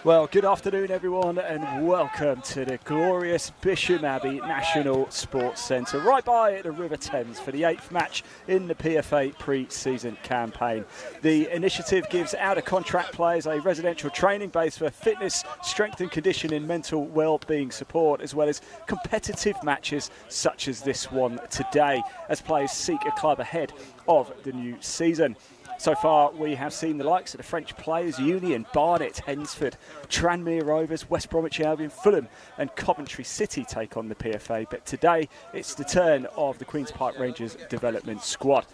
Well, good afternoon, everyone, and welcome to the glorious Bisham Abbey National Sports Centre, right by the River Thames for the 8th match in the PFA pre-season campaign. The initiative gives out-of-contract players a residential training base for fitness, strength and conditioning, mental well-being support, as well as competitive matches such as this one today, as players seek a club ahead of the new season. So far, we have seen the likes of the French Players Union, Barnet, Hensford, Tranmere Rovers, West Bromwich Albion, Fulham and Coventry City take on the PFA. But today, it's the turn of the Queen's Park Rangers development squad.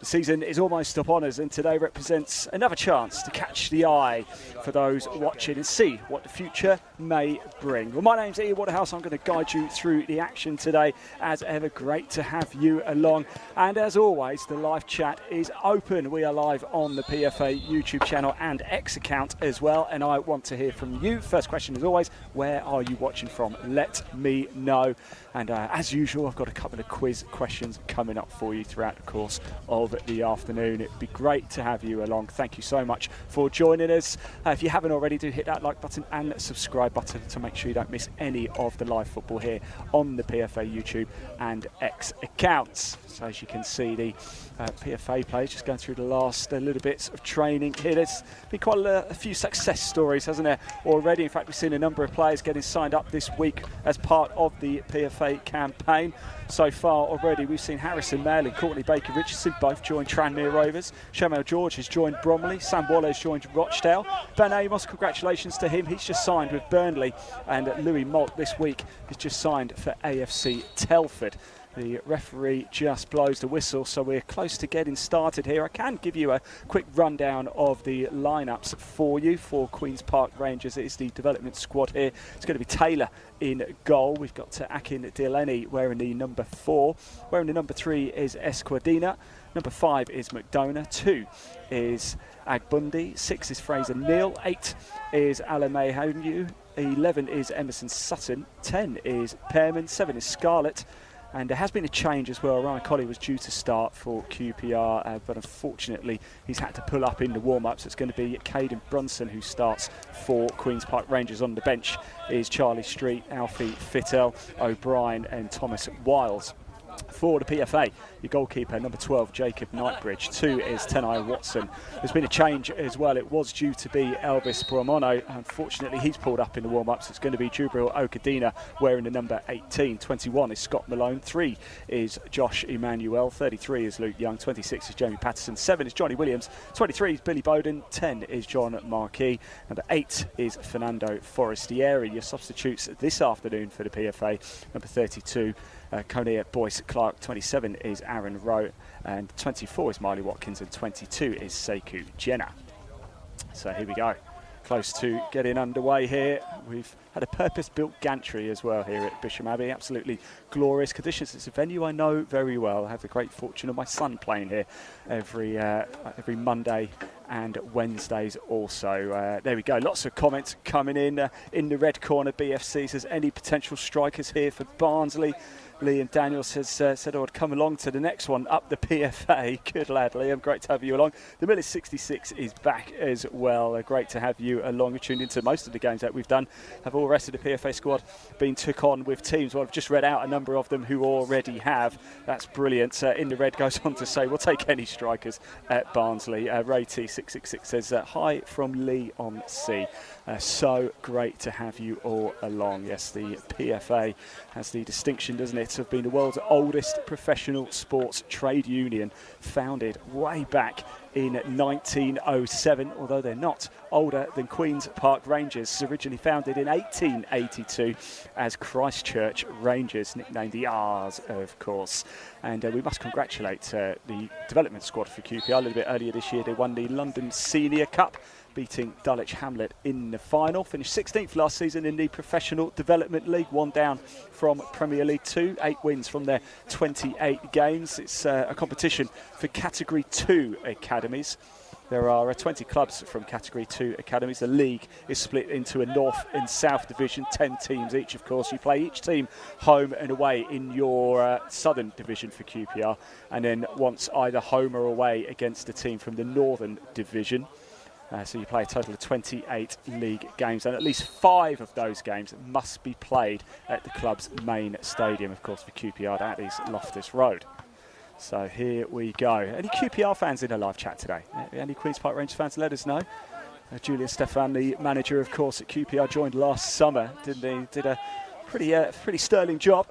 The season is almost upon us, and today represents another chance to catch the eye for those watching and see what the future may bring. Well, my name's Ian Waterhouse. I'm going to guide you through the action today. As ever, great to have you along. And as always, the live chat is open. We are live on the PFA YouTube channel and X account as well. And I want to hear from you. First question, as always, where are you watching from? Let me know. And as usual, I've got a couple of quiz questions coming up for you throughout the course of the afternoon. It'd be great to have you along. Thank you so much for joining us. If you haven't already, do hit that like button and subscribe button to make sure you don't miss any of the live football here on the PFA YouTube and X accounts. So as you can see, the PFA players just going through the last little bits of training here. There's been quite a few success stories, hasn't there, already? In fact, we've seen a number of players getting signed up this week as part of the PFA campaign. So far already, we've seen Harrison Mail and Courtney Baker-Richardson both join Tranmere Rovers. Shamel George has joined Bromley. Sam Waller has joined Rochdale. Ben Amos, congratulations to him. He's just signed with Burnley. And Louis Malt this week has just signed for AFC Telford. The referee just blows the whistle, so we're close to getting started here. I can give you a quick rundown of the lineups for you for Queen's Park Rangers. It is the development squad here. It's going to be Taylor in goal. We've got Akin Delaney wearing the number 4. Wearing the number 3 is Esquadina. Number 5 is McDonough. 2 is Agbundi. 6 is Fraser Neal. 8 is Alamay Honu. 11 is Emerson Sutton. 10 is Pearman. 7 is Scarlett. And there has been a change as well. Ryan Colley was due to start for QPR, but unfortunately he's had to pull up in the warm-ups. It's going to be Caden Brunson who starts for Queen's Park Rangers. On the bench is Charlie Street, Alfie Fittel, O'Brien and Thomas Wiles. For the PFA, your goalkeeper, number 12, Jacob Knightbridge. 2 is Tenai Watson. There's been a change as well. It was due to be Elvis Bromono. Unfortunately, he's pulled up in the warm-ups. It's going to be Jubril Okadina wearing the number 18. 21 is Scott Malone. 3 is Josh Emmanuel. 33 is Luke Young. 26 is Jamie Patterson. 7 is Johnny Williams. 23 is Billy Bowden. 10 is John Marquis. Number 8 is Fernando Forestieri. Your substitutes this afternoon for the PFA. Number 32, Coney Boyce Clark. 27 is Aaron Rowe, and 24 is Miley Watkins, and 22 is Sekou Jenner. So here we go, close to getting underway here. We've had a purpose-built gantry as well here at Bisham Abbey. Absolutely glorious conditions. It's a venue I know very well. I have the great fortune of my son playing here every Monday and Wednesdays also. There we go, lots of comments coming in the red corner. BFC says, any potential strikers here for Barnsley? Liam Daniels has said I would come along to the next one up the PFA. Good lad, Liam. Great to have you along. The Millis 66 is back as well. Great to have you along. You're tuned into most of the games that we've done. Have all the rest of the PFA squad been took on with teams? Well, I've just read out a number of them who already have. That's brilliant. In the red goes on to say, we'll take any strikers at Barnsley. Ray T666 says, hi from Lee on Sea. So great to have you all along. Yes, the PFA has the distinction, doesn't it, of being the world's oldest professional sports trade union, founded way back in 1907, although they're not older than Queen's Park Rangers, originally founded in 1882 as Christchurch Rangers, nicknamed the R's, of course. And we must congratulate the development squad for QPR. A little bit earlier this year, they won the London Senior Cup, beating Dulwich Hamlet in the final. Finished 16th last season in the Professional Development League, 1 down from Premier League 2, 8 wins from their 28 games. It's a competition for Category 2 academies. There are 20 clubs from Category 2 academies. The league is split into a North and South division, 10 teams each, of course. You play each team home and away in your Southern division for QPR, and then once either home or away against a team from the Northern division. So you play a total of 28 league games, and at least 5 of those games must be played at the club's main stadium, of course, for QPR. That is Loftus Road. So here we go. Any QPR fans in a live chat today? Any Queen's Park Rangers fans? Let us know. Julian Stefan, the manager, of course, at QPR, joined last summer, didn't he? Did a pretty sterling job.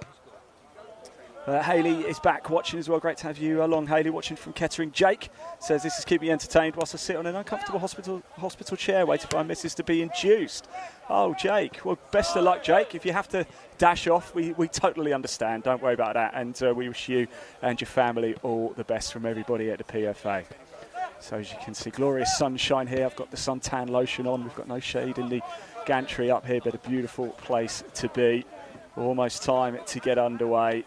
Hayley is back watching as well. Great to have you along, Hayley, watching from Kettering. Jake says, this is keeping me entertained whilst I sit on an uncomfortable hospital chair waiting for my missus to be induced. Oh, Jake. Well, best of luck, Jake. If you have to dash off, we totally understand. Don't worry about that. And we wish you and your family all the best from everybody at the PFA. So as you can see, glorious sunshine here. I've got the suntan lotion on. We've got no shade in the gantry up here, but a beautiful place to be. Almost time to get underway.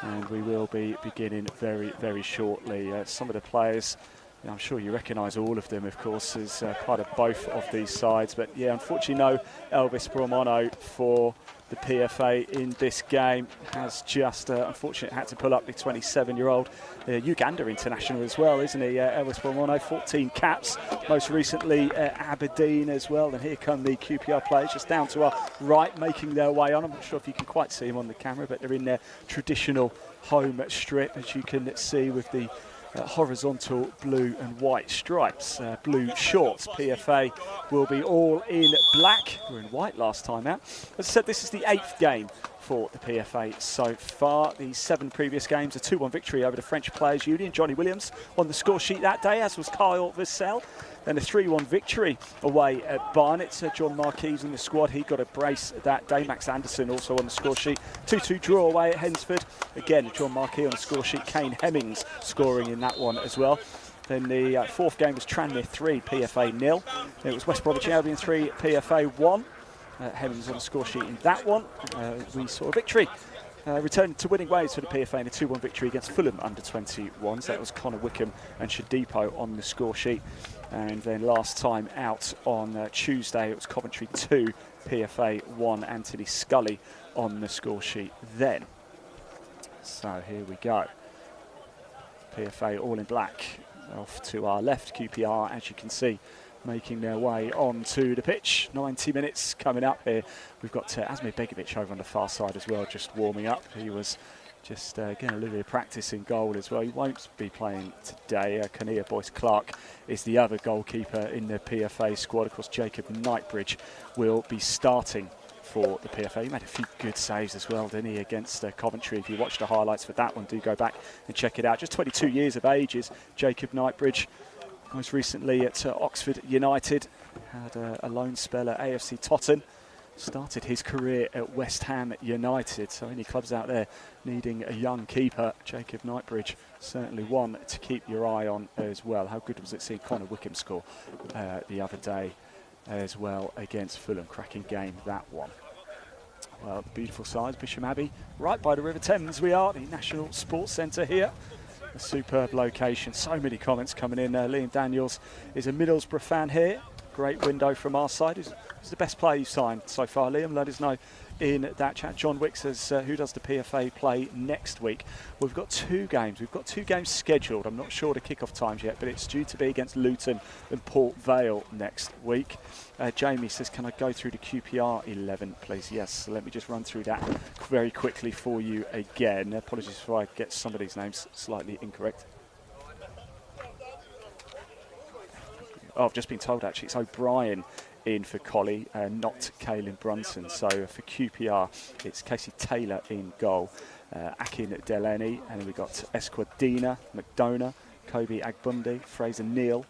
And we will be beginning very, very shortly. Some of the players, I'm sure you recognise all of them, of course, as part of both of these sides. But yeah, unfortunately, no Elvis Bromono for the PFA in this game. Has just, unfortunately, had to pull up the 27-year-old Uganda international as well, isn't he? Elvis Bromono, 14 caps, most recently Aberdeen as well. And here come the QPR players just down to our right, making their way on. I'm not sure if you can quite see them on the camera, but they're in their traditional home strip, as you can see, with the horizontal blue and white stripes, blue shorts. PFA will be all in black. We were in white last time out. As I said, this is the 8th game for the PFA so far. The 7 previous games, a 2-1 victory over the French Players Union. Johnny Williams on the score sheet that day, as was Kyle Vassell. Then a 3-1 victory away at Barnet. John Marquis in the squad. He got a brace that day. Max Anderson also on the score sheet. 2-2 draw away at Hensford. Again, John Marquis on the score sheet. Kane Hemmings scoring in that one as well. Then the 4th game was Tranmere 3, PFA 0. It was West Bromwich Albion 3, PFA 1. Hemmings on the score sheet in that one. We saw a victory. Returned to winning ways for the PFA in a 2-1 victory against Fulham under-21s. That was Connor Wickham and Shadipo on the score sheet. And then last time out on Tuesday, it was Coventry 2, PFA 1, Anthony Scully on the score sheet then. So here we go. PFA all in black. Off to our left, QPR, as you can see, making their way onto the pitch. 90 minutes coming up here. We've got Asmir Begovic over on the far side as well, just warming up. He was just getting a little bit of practice in goal as well. He won't be playing today. Kania Boyce-Clark is the other goalkeeper in the PFA squad. Of course, Jacob Knightbridge will be starting for the PFA. He made a few good saves as well, didn't he, against Coventry. If you watch the highlights for that one, do go back and check it out. Just 22 years of age is Jacob Knightbridge. Most recently at Oxford United, had a loan spell at AFC Tottenham. Started his career at West Ham United. So any clubs out there needing a young keeper, Jacob Knightbridge certainly one to keep your eye on as well. How good was it seeing Connor Wickham score the other day as well against Fulham? Cracking game, that one. Well, beautiful size, Bisham Abbey, right by the River Thames. We are the National Sports Centre here. A superb location. So many comments coming in. Liam Daniels is a Middlesbrough fan here. Great window from our side. Who's the best player you've signed so far, Liam? Let us know in that chat. John Wick says, who does the PFA play next week? We've got 2 games. We've got 2 games scheduled. I'm not sure the kick-off times yet, but it's due to be against Luton and Port Vale next week. Jamie says, can I go through the QPR 11, please? Yes, so let me just run through that very quickly for you again. Apologies if I get some of these names slightly incorrect. Oh, I've just been told, actually, it's O'Brien in for Collie, not Caelan Brunson. So for QPR, it's Casey Taylor in goal, Akin Delaney, and then we've got Esquadina, McDonough, Kobe Agbundi, Fraser Neal.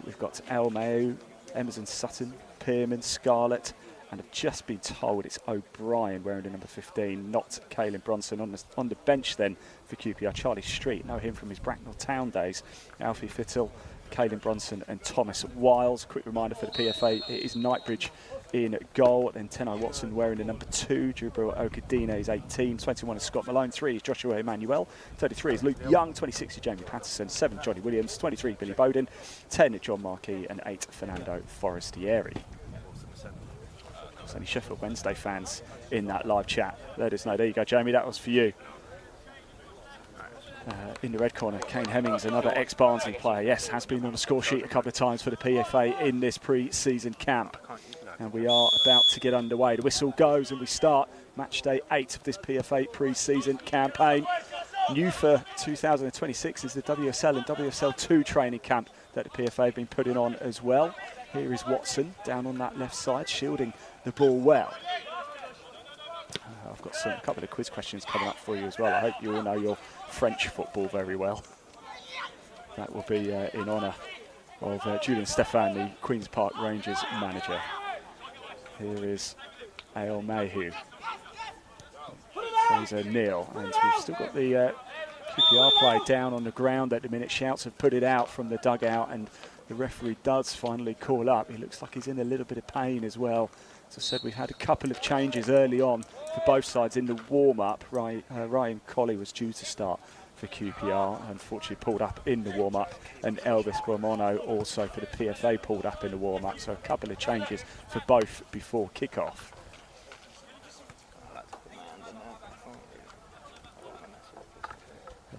We've got El Meu, Emerson Sutton, Pearman, Scarlett, and I've just been told it's O'Brien wearing the number 15, not Caelan Brunson. On the bench then for QPR, Charlie Street, know him from his Bracknell Town days, Alfie Fittle, Caelan Bronson and Thomas Wiles. Quick reminder for the PFA, it is Knightbridge in goal, then Tenai Watson wearing the number 2, Jubril Okadina is 18, 21 is Scott Malone, 3 is Joshua Emmanuel, 33 is Luke Young, 26 is Jamie Patterson, 7 Johnny Williams, 23 Billy Bowden, 10 John Marquis and 8 Fernando Forestieri. There's any Sheffield Wednesday fans in that live chat. Let us know. There you go, Jamie, that was for you. In the red corner, Kane Hemmings, another ex-Barnsley player. Yes, has been on the score sheet a couple of times for the PFA in this pre-season camp. And we are about to get underway. The whistle goes and we start match day 8 of this PFA pre-season campaign. New for 2026 is the WSL and WSL2 training camp that the PFA have been putting on as well. Here is Watson down on that left side, shielding the ball well. I've got a couple of quiz questions coming up for you as well. I hope you all know your French football very well. That will be in honour of Julian Stephan, the Queen's Park Rangers manager. Here is Ale Mayhew, Fraser Neal, and we've still got the QPR player down on the ground at the minute. Shouts have put it out from the dugout, and the referee does finally call up. He looks like he's in a little bit of pain as well. As I said, we've had a couple of changes early on for both sides in the warm-up. Ryan Colley was due to start for QPR, unfortunately pulled up in the warm-up, and Elvis Guamono also for the PFA pulled up in the warm-up. So a couple of changes for both before kick-off.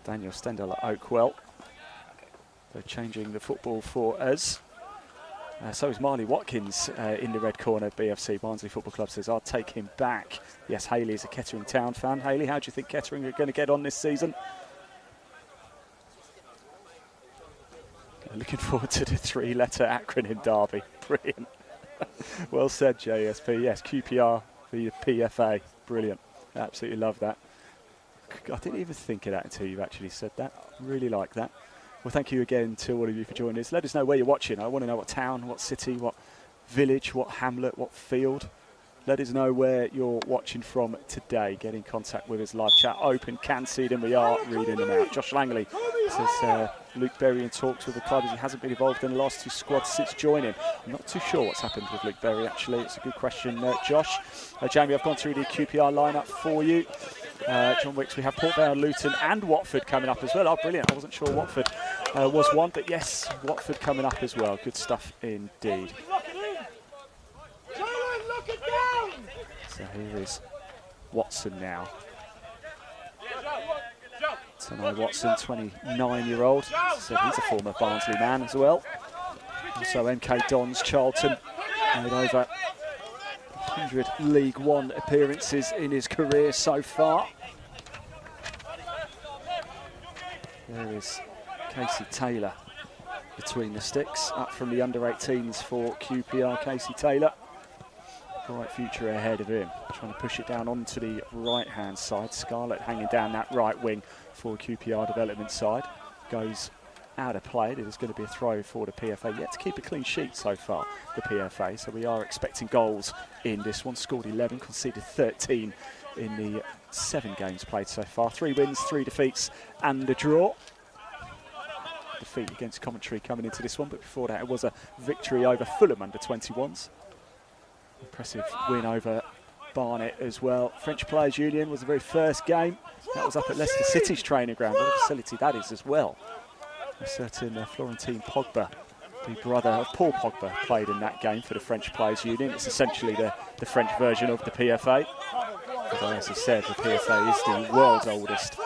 Daniel Stendhal at Oakwell. They're changing the football for us. So is Marley Watkins in the red corner. BFC Barnsley Football Club says, I'll take him back. Yes, Hayley is a Kettering Town fan. Hayley, how do you think Kettering are going to get on this season? Looking forward to the 3-letter acronym derby. Brilliant. Well said, JSP. Yes, QPR for the PFA. Brilliant. Absolutely love that. I didn't even think of that until you've actually said that. Really like that. Well, thank you again to all of you for joining us. Let us know where you're watching. I want to know what town, what city, what village, what hamlet, what field. Let us know where you're watching from today. Get in contact with us. Live chat open. Can see them. We are reading them out. Josh Langley says Luke Berry in talks with the club as he hasn't been involved in the last 2 squads since joining. I'm not too sure what's happened with Luke Berry, actually. It's a good question, Josh. Jamie, I've gone through the QPR lineup for you. John Wicks, we have Port Vale, Luton and Watford coming up as well. Oh, brilliant. I wasn't sure Watford was one, but yes, Watford coming up as well. Good stuff indeed. So here is Watson now. Tanai Watson, 29-year-old. So he's a former Barnsley man as well. Also MK Dons Charlton, made over 100 League One appearances in his career so far. There is Casey Taylor between the sticks, up from the under-18s for QPR. Casey Taylor, bright future ahead of him. Trying to push it down onto the right-hand side. Scarlett hanging down that right wing for QPR development side. Goes out of play. There's going to be a throw for the PFA. Yet to keep a clean sheet so far, the PFA. So we are expecting goals in this one. Scored 11, conceded 13 in the 7 games played so far. 3 wins, 3 defeats and a draw. Defeat against Coventry coming into this one, but before that it was a victory over Fulham under 21s. Impressive win over Barnet as well. French Players Union was the very first game. That was up at Leicester City's training ground. What a facility that is as well. A certain Florentine Pogba, the brother of Paul Pogba, played in that game for the French Players Union. It's essentially the French version of the PFA. Although, as he said, the PFA is the world's oldest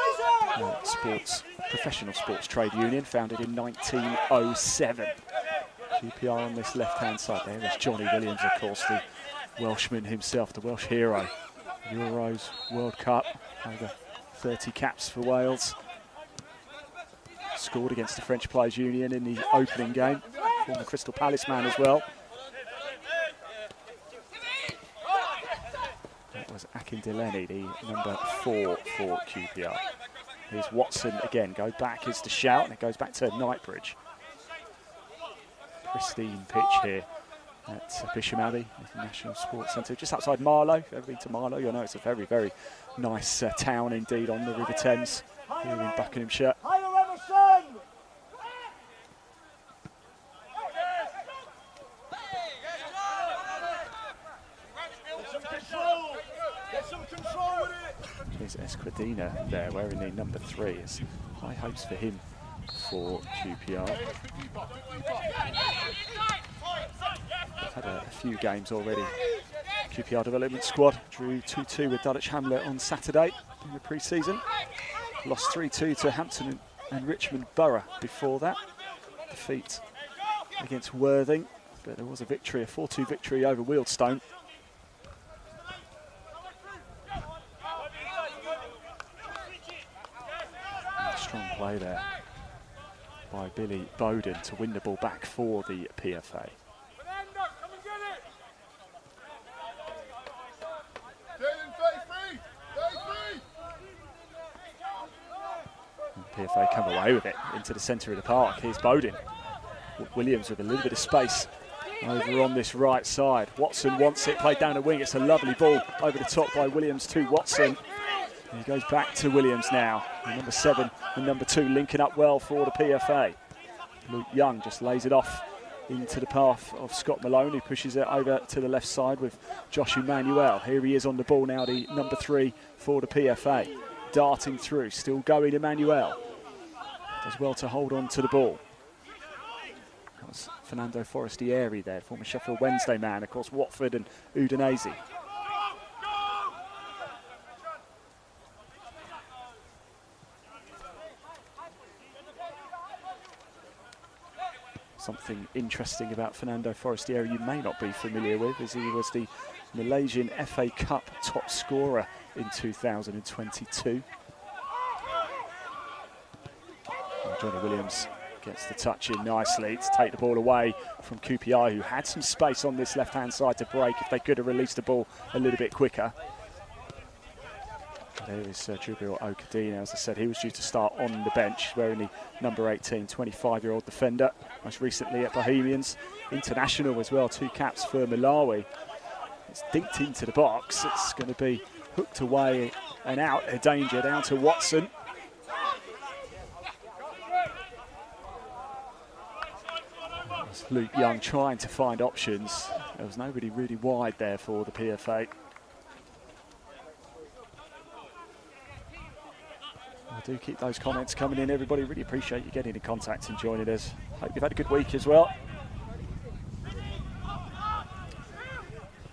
professional sports trade union, founded in 1907. QPR on this left-hand side. There is Johnny Williams, of course, the Welshman himself, the Welsh hero. Euros, World Cup, over 30 caps for Wales. Scored against the French Players Union in the opening game. Former Crystal Palace man as well. That was Akindeleni, the number 4 for QPR. Here's Watson again. Go back is the shout, and it goes back to Knightbridge. Pristine pitch here at Bisham Abbey, National Sports Centre, just outside Marlow. If you've ever been to Marlow, you'll know it's a very, very nice town indeed on the River Thames here in Buckinghamshire. Here's Esquadina there wearing the number 3. It's high hopes for him for QPR. They've had a few games already. QPR development squad drew 2-2 with Dulwich Hamlet on Saturday in the pre-season. lost 3-2 to Hampton and Richmond Borough before that. Defeat against Worthing, but there was a victory, a 4-2 victory over Wealdstone. Strong play there by Billy Bowden to win the ball back for the PFA. PFA come away with it into the centre of the park. Here's Bowden. Williams with a little bit of space over on this right side. Watson wants it, played down the wing. It's a lovely ball over the top by Williams to Watson. And he goes back to Williams now. And number 7 and number 2 linking up well for the PFA. Luke Young just lays it off into the path of Scott Malone, who pushes it over to the left side with Josh Emmanuel. Here he is on the ball now, the number 3 for the PFA. Darting through, still going Emmanuel. Does well to hold on to the ball. That was Fernando Forestieri there, former Sheffield Wednesday man, of course, Watford and Udinese. Something interesting about Fernando Forestieri you may not be familiar with is he was the Malaysian FA Cup top scorer in 2022. Johnny Williams gets the touch in nicely to take the ball away from QPR, who had some space on this left-hand side to break if they could have released the ball a little bit quicker. There is Jubil Okadina. As I said, he was due to start on the bench, wearing the number 18, 25-year-old defender. Most recently at Bohemians. International as well, 2 caps for Malawi. It's dinked into the box. It's going to be hooked away and out, a danger down to Watson. Luke Young trying to find options. There was nobody really wide there for the PFA. I do keep those comments coming in, everybody. Really appreciate you getting in contact and joining us. Hope you've had a good week as well.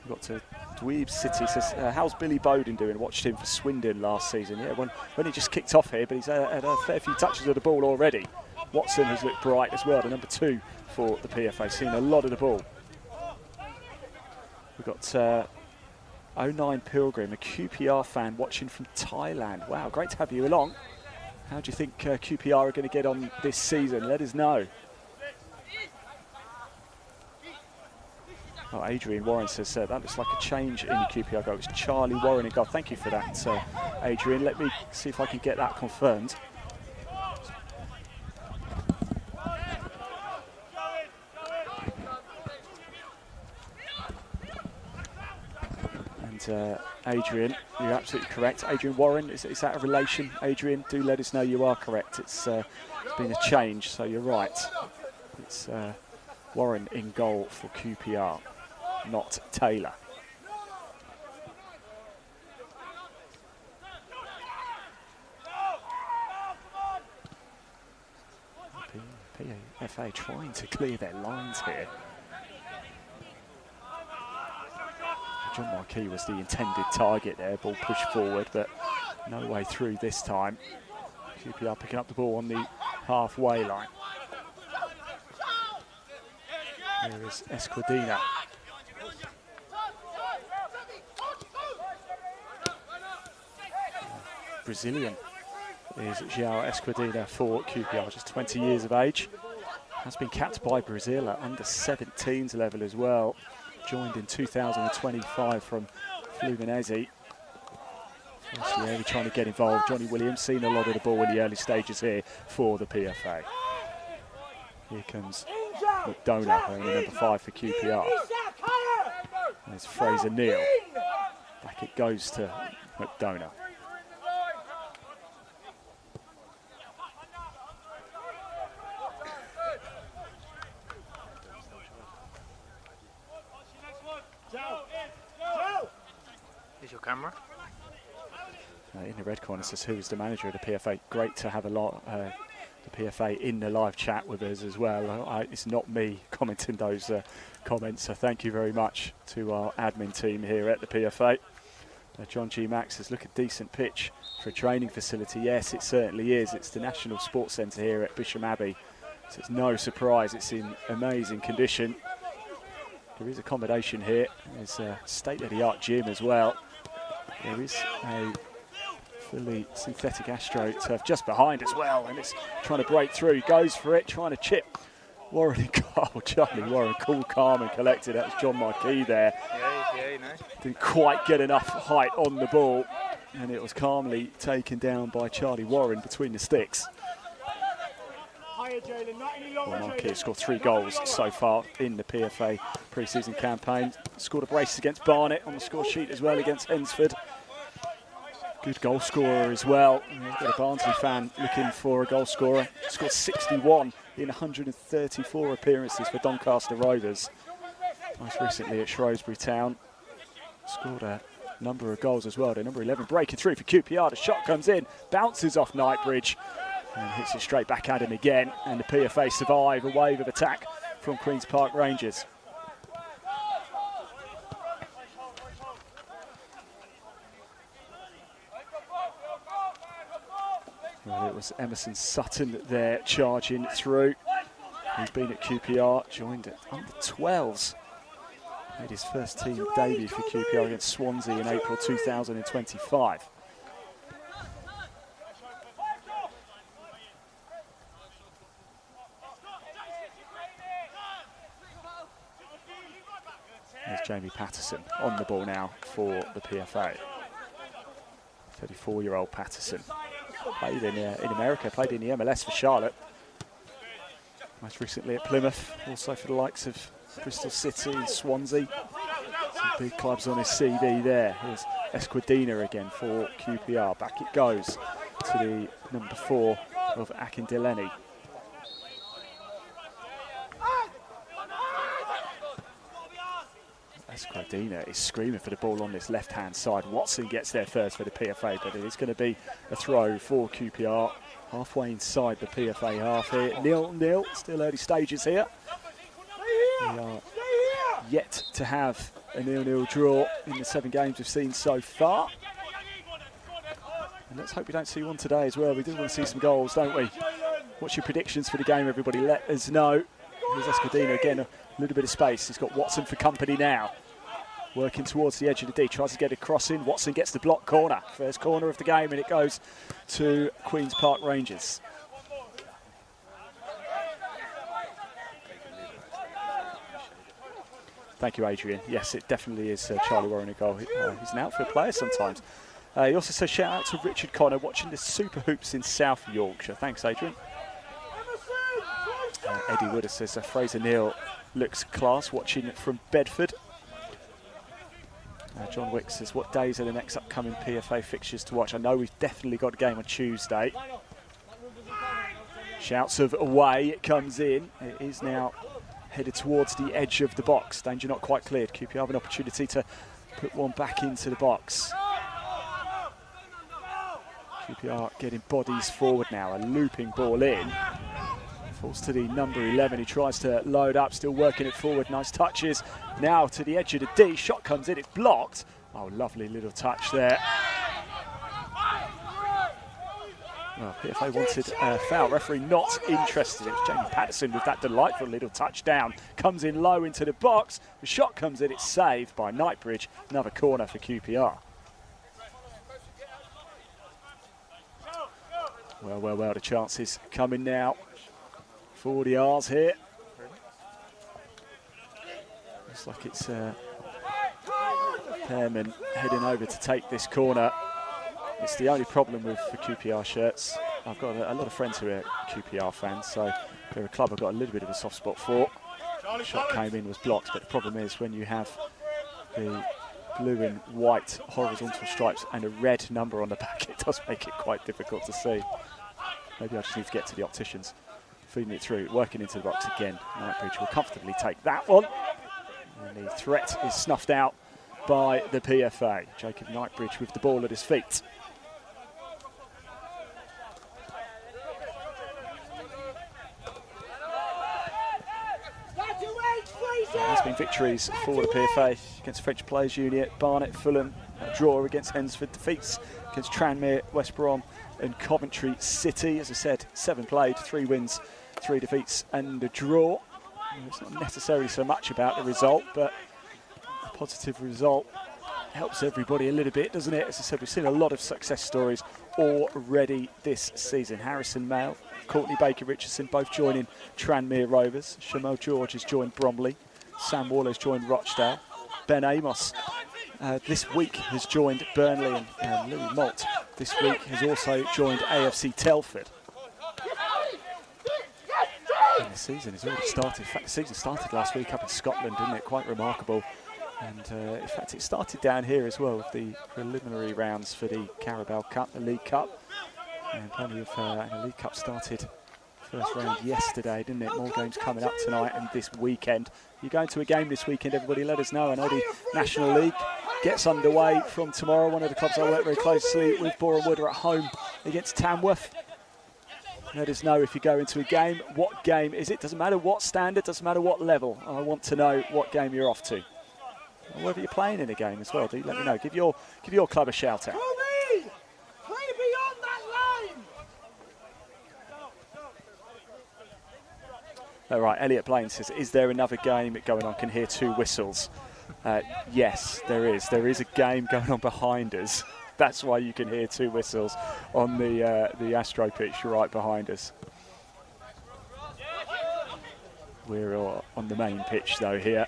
We've got to Dweeb City. Says, how's Billy Bowden doing? Watched him for Swindon last season. Yeah, when he just kicked off here, but he's had a fair few touches of the ball already. Watson has looked bright as well, the number 2 for the PFA, seen a lot of the ball. We've got 09 Pilgrim, a QPR fan watching from Thailand. Wow, great to have you along. How do you think QPR are going to get on this season? Let us know. Oh, Adrian Warren says that looks like a change in the QPR goal. It's Charlie Warren in goal. Thank you for that, Adrian. Let me see if I can get that confirmed. Adrian, you're absolutely correct. Adrian Warren, is that a relation? Adrian, do let us know you are correct. It's been a change, so you're right. It's Warren in goal for QPR, not Taylor. PFA trying to clear their lines here. John Marquis was the intended target there, ball pushed forward, but no way through this time. QPR picking up the ball on the halfway line. Here is Esquadina. Brazilian is João Esquadina for QPR, just 20 years of age. Has been capped by Brazil at under 17s level as well. Joined in 2025 from Fluminense. Forestieri trying to get involved. Johnny Williams seen a lot of the ball in the early stages here for the PFA. Here comes McDonough, only number 5 for QPR. There's Fraser Neal. Back it goes to McDonough. Is your camera? In the red corner says, who is the manager of the PFA? Great to have a lot the PFA in the live chat with us as well. It's not me commenting those comments, so thank you very much to our admin team here at the PFA. John G. Max says, look, a decent pitch for a training facility. Yes, it certainly is. It's the National Sports Centre here at Bisham Abbey. So it's no surprise it's in amazing condition. There is accommodation here. There's a state-of-the-art gym as well. There is a fully synthetic AstroTurf just behind as well, and it's trying to break through. Goes for it, trying to chip. Warren in goal. Charlie Warren, cool, calm and collected. That was John Marquis there. Yeah, you know. Didn't quite get enough height on the ball, and it was calmly taken down by Charlie Warren between the sticks. Well, Marquis has scored 3 goals so far in the PFA pre-season campaign. Scored a brace against Barnet on the score sheet as well against Hensford. Good goal scorer as well. We've got a Barnsley fan looking for a goal scorer. Scored 61 in 134 appearances for Doncaster Rovers. Most recently at Shrewsbury Town. Scored a number of goals as well. The number 11 breaking through for QPR. The shot comes in, bounces off Knightbridge and hits it straight back at him again. And the PFA survive a wave of attack from Queen's Park Rangers. Well, it was Emerson Sutton there charging through. He's been at QPR, joined at under 12s. Made his first team debut for QPR against Swansea in April 2025. There's Jamie Patterson on the ball now for the PFA. 34-year-old Patterson. Played in America, played in the MLS for Charlotte. Most recently at Plymouth, also for the likes of Bristol City and Swansea. Some big clubs on his CV there. Here's Esquidina again for QPR. Back it goes to the number 4 of Akindileni. Esquidina is screaming for the ball on this left-hand side. Watson gets there first for the PFA, but it is going to be a throw for QPR. Halfway inside the PFA half here. 0-0, still early stages here. We are yet to have a 0-0 draw in the 7 games we've seen so far. And let's hope we don't see one today as well. We do want to see some goals, don't we? What's your predictions for the game, everybody? Let us know. Here's Esquidina again, a little bit of space. He's got Watson for company now. Working towards the edge of the D, tries to get a cross in. Watson gets the block corner. First corner of the game, and it goes to Queen's Park Rangers. Thank you, Adrian. Yes, it definitely is Charlie Warren in goal. He's an outfield player sometimes. He also says shout out to Richard Connor watching the Super Hoops in South Yorkshire. Thanks, Adrian. Eddie Woodard says Fraser Neal looks class watching from Bedford. John Wick says, what days are the next upcoming PFA fixtures to watch? I know we've definitely got a game on Tuesday. Shouts of away, it comes in. It is now headed towards the edge of the box. Danger not quite cleared. QPR have an opportunity to put one back into the box. QPR getting bodies forward now. A looping ball in. Falls to the number 11. He tries to load up, still working it forward. Nice touches. Now to the edge of the D. Shot comes in, it's blocked. Oh, lovely little touch there. Well, PFA wanted a foul. Referee not interested. It was Jamie Patterson with that delightful little touchdown. Comes in low into the box. The shot comes in, it's saved by Knightbridge. Another corner for QPR. Well, the chances coming now. 40 R's here. Looks like it's Pearman heading over to take this corner. It's the only problem with the QPR shirts. I've got a lot of friends who are QPR fans, so they're a club I've got a little bit of a soft spot for. The shot came in, was blocked, but the problem is when you have the blue and white horizontal stripes and a red number on the back, it does make it quite difficult to see. Maybe I just need to get to the opticians. Feeding it through, working into the box again. Knightbridge will comfortably take that one. And the threat is snuffed out by the PFA. Jacob Knightbridge with the ball at his feet. There's been victories for the PFA against French Players Union, Barnet, Fulham, A draw against Hensford, defeats against Tranmere, West Brom and Coventry City. As I said, 7 played, 3 wins, 3 defeats and a draw. It's not necessarily so much about the result, but a positive result helps everybody a little bit, doesn't it? As I said, we've seen a lot of success stories already this season. Harrison Mayle, Courtney Baker-Richardson both joining Tranmere Rovers. Shamel George has joined Bromley. Sam Waller has joined Rochdale. Ben Amos this week has joined Burnley, and Louis Malt this week has also joined AFC Telford. And the season has already started. In fact, the season started last week up in Scotland, didn't it? Quite remarkable. And in fact, it started down here as well with the preliminary rounds for the Carabao Cup, the League Cup. And plenty of the League Cup started first round yesterday, didn't it? More games coming up tonight and this weekend. You're going to a game this weekend, everybody, let us know. I know the National League gets underway from tomorrow. One of the clubs I work very closely with, Boreham Wood, are at home against Tamworth. Let us know if you go into a game. What game is it? Doesn't matter what standard, doesn't matter what level. I want to know what game you're off to. Or whether you're playing in a game as well, do let me know. Give your club a shout out. Play beyond that line. All right, Elliot Blaine says, is there another game going on? Can hear 2 whistles. Yes, there is. There is a game going on behind us. That's why you can hear 2 whistles on the Astro pitch right behind us. We're on the main pitch though here.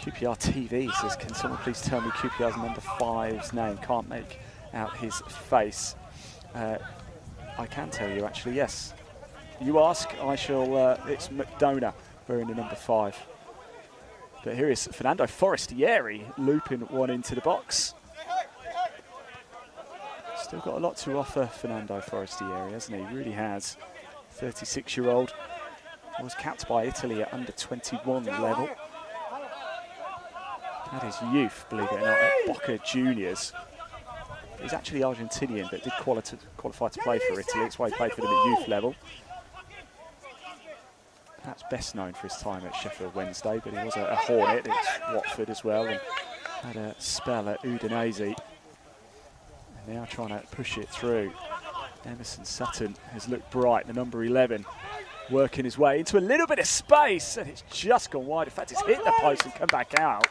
QPR TV says, can someone please tell me QPR's number 5's name? Can't make out his face. I can tell you actually, yes. You ask, I shall, it's McDonough wearing the number 5. But here is Fernando Forestieri looping one into the box. Still got a lot to offer, Fernando Forestieri, hasn't he? He really has. 36-year-old. Was capped by Italy at under 21 level. Had his youth, believe it or not, at Boca Juniors. He's actually Argentinian, but did qualify to play for Italy. That's why he played for them at youth level. Perhaps best known for his time at Sheffield Wednesday, but he was a Hornet at Watford as well, and had a spell at Udinese. And now trying to push it through. Emerson Sutton has looked bright, the number 11, working his way into a little bit of space, and it's just gone wide. In fact, it's hit the post and come back out.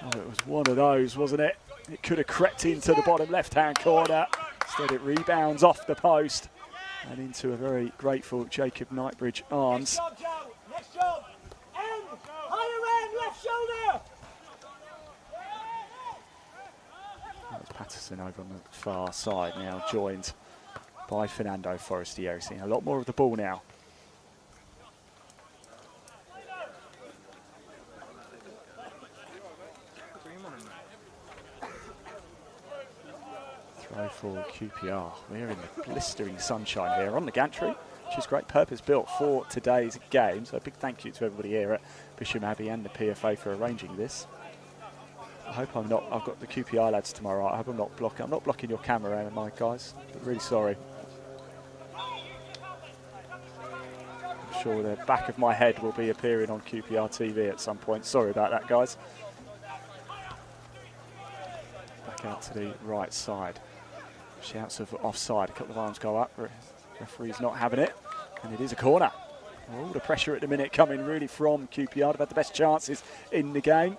Oh, it was one of those, wasn't it? It could have crept into the bottom left-hand corner. Instead, it rebounds off the post and into a very grateful Jacob Knightbridge arms. Next job. Higher end, left shoulder. Patterson over on the far side now, joined by Fernando Forestieri. Seeing a lot more of the ball now. Throw for QPR. We're in the blistering sunshine here on the gantry, which is great, purpose built for today's game. So a big thank you to everybody here at Bisham Abbey and the PFA for arranging this. I hope I'm not. I've got the QPR lads tomorrow. I hope I'm not blocking. I'm not blocking your camera, am I, guys? But really sorry. I'm sure the back of my head will be appearing on QPR TV at some point. Sorry about that, guys. Back out to the right side. Shouts of offside. A couple of arms go up. Referee's not having it, and it is a corner. All the pressure at the minute coming really from QPR. They've had the best chances in the game.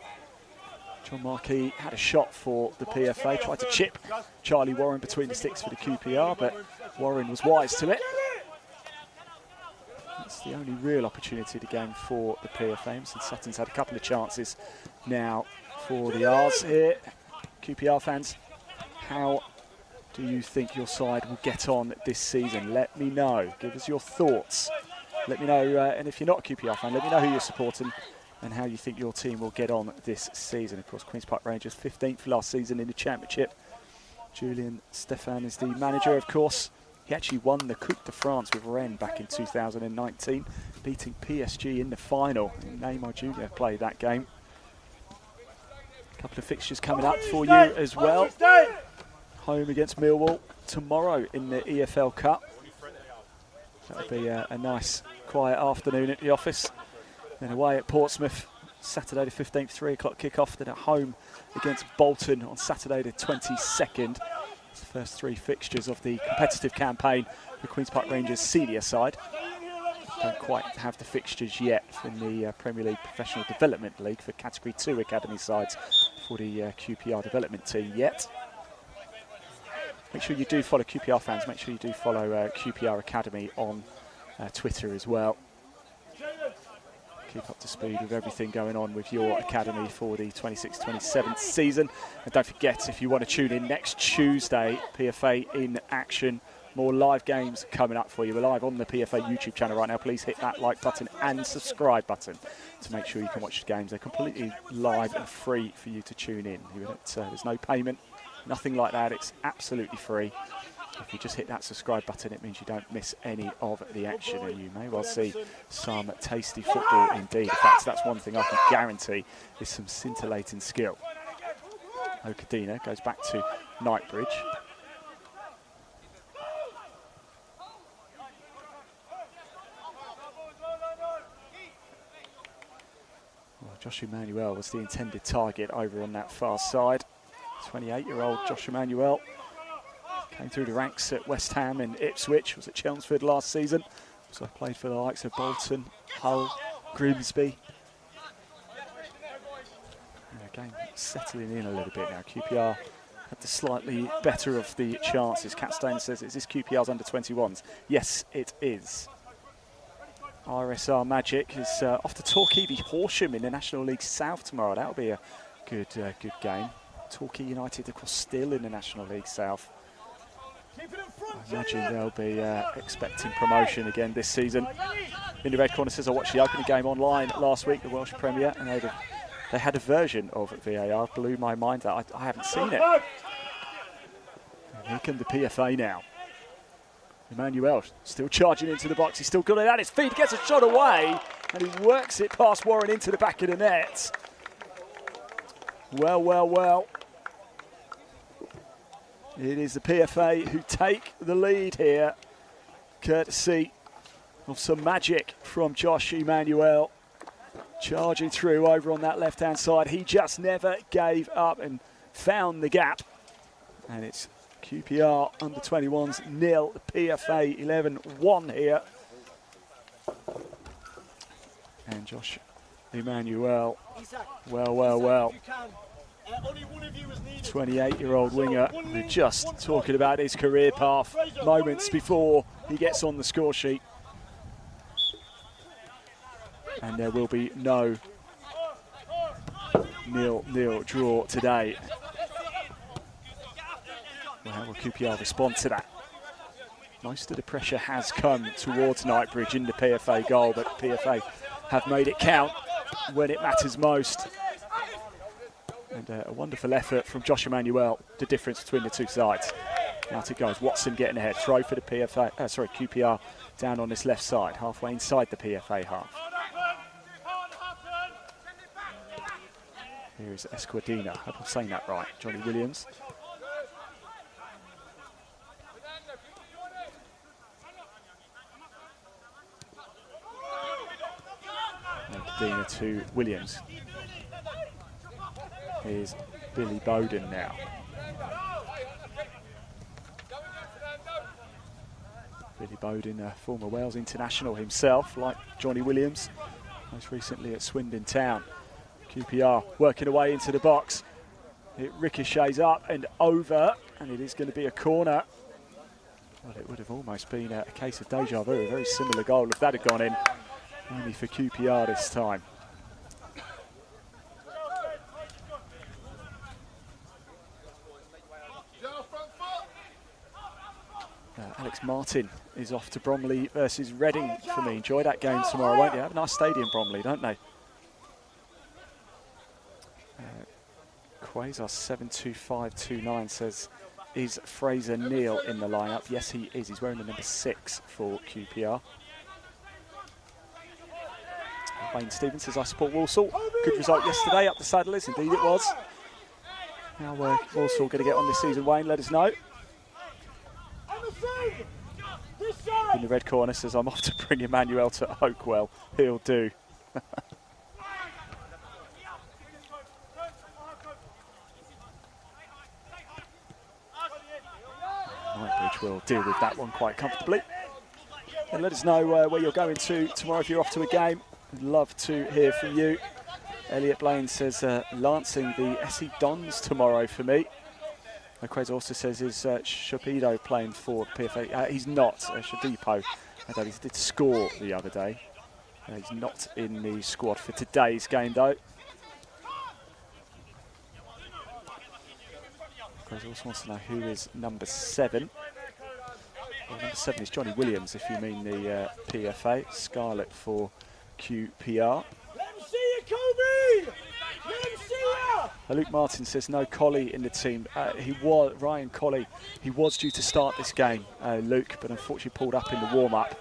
John Marquis had a shot for the PFA, tried to chip Charlie Warren between the sticks for the QPR, but Warren was wise to it. That's the only real opportunity of the game for the PFA. Emerson Sutton's had a couple of chances now for the R's here. QPR fans, how do you think your side will get on this season? Let me know. Give us your thoughts. Let me know, and if you're not a QPR fan, let me know who you're supporting and how you think your team will get on this season. Of course, Queen's Park Rangers 15th last season in the Championship. Julian Stéphan is the manager, of course. He actually won the Coupe de France with Rennes back in 2019, beating PSG in the final. Neymar Jr. played that game. A couple of fixtures coming up for you as well. Home against Millwall tomorrow in the EFL Cup. That'll be a nice quiet afternoon at the office. Then away at Portsmouth Saturday the 15th, 3 o'clock kickoff, then at home against Bolton on Saturday the 22nd. It's the first 3 fixtures of the competitive campaign for Queen's Park Rangers senior side. Don't quite have the fixtures yet in the Premier League Professional Development League for Category 2 academy sides for the QPR development team yet. Make sure you do follow QPR fans, make sure you do follow QPR Academy on Twitter as well. Keep up to speed with everything going on with your academy for the 26-27 season. And don't forget, if you want to tune in next Tuesday, PFA in action. More live games coming up for you. We're live on the PFA YouTube channel right now. Please hit that like button and subscribe button to make sure you can watch the games. They're completely live and free for you to tune in. There's no payment, nothing like that. It's absolutely free. If you just hit that subscribe button, it means you don't miss any of the action, and you may well see some tasty football indeed. In fact, that's one thing I can guarantee is some scintillating skill. Okadina goes back to Knightbridge. Josh Emmanuel was the intended target over on that far side. 28-year-old Josh Emmanuel came through the ranks at West Ham and Ipswich, was at Chelmsford last season. So played for the likes of Bolton, Hull, Grimsby. And again, settling in a little bit now. QPR had the slightly better of the chances. Cat Stone says, is this QPR's under-21s? Yes, it is. RSR Magic is off to Torquay v Horsham in the National League South tomorrow. That'll be a good game. Torquay United, of course, still in the National League South. I imagine they'll be expecting promotion again this season. In the red corner says, I watched the opening game online last week, the Welsh Premier, and they had a version of VAR. Blew my mind out. I haven't seen it. And here come the PFA now. Emmanuel still charging into the box. He's still got it at his feet. He gets a shot away, and he works it past Warren into the back of the net. Well, well, well. It is the PFA who take the lead here, courtesy of some magic from Josh Emmanuel. Charging through over on that left-hand side. He just never gave up and found the gap. And it's QPR under-21s 0, PFA 11-1 here. And Josh Emmanuel, well, well, well. 28-year-old winger, we're just talking about his career path moments before he gets on the score sheet. And there will be no 0-0 draw today. Well, how will QPR respond to that? Most of the pressure has come towards Knightbridge in the PFA goal, but PFA have made it count when it matters most. And a wonderful effort from Josh Emmanuel, the difference between the two sides. Out it goes, Watson getting ahead, throw for the QPR down on this left side, halfway inside the PFA half. Here is Esquadina, I hope I'm saying that right, Johnny Williams. Esquadina to Williams. Here's Billy Bowden now. Billy Bowden, a former Wales international himself, like Johnny Williams, most recently at Swindon Town. QPR working away into the box. It ricochets up and over, and it is going to be a corner. Well, it would have almost been a case of deja vu, a very similar goal if that had gone in, only for QPR this time. Alex Martin is off to Bromley versus Reading for me. Enjoy that game tomorrow, won't you? Have a nice stadium, Bromley, don't they? Quasar 72529 says, is Fraser Neal in the lineup? Yes, he is. He's wearing the number 6 for QPR. Wayne Stevens says, I support Walsall. Good result yesterday up the Saddlers. Indeed it was. How Walsall going to get on this season, Wayne? Let us know. In the red corner says, I'm off to bring Emmanuel to Oakwell. He'll do. which will deal with that one quite comfortably. And let us know where you're going to tomorrow if you're off to a game. I'd love to hear from you. Elliot Blaine says Lancing the SE Dons tomorrow for me. Craig also says, is Shapido playing for PFA? He's not. Shadipo, although he did score the other day. He's not in the squad for today's game, though. Craig also wants to know who is number 7. Well, number 7 is Johnny Williams, if you mean the PFA. Scarlett for QPR. Let him see you, Kobe! Let him see you! Luke Martin says no Colley in the team. Ryan Colley. He was due to start this game, Luke, but unfortunately pulled up in the warm-up.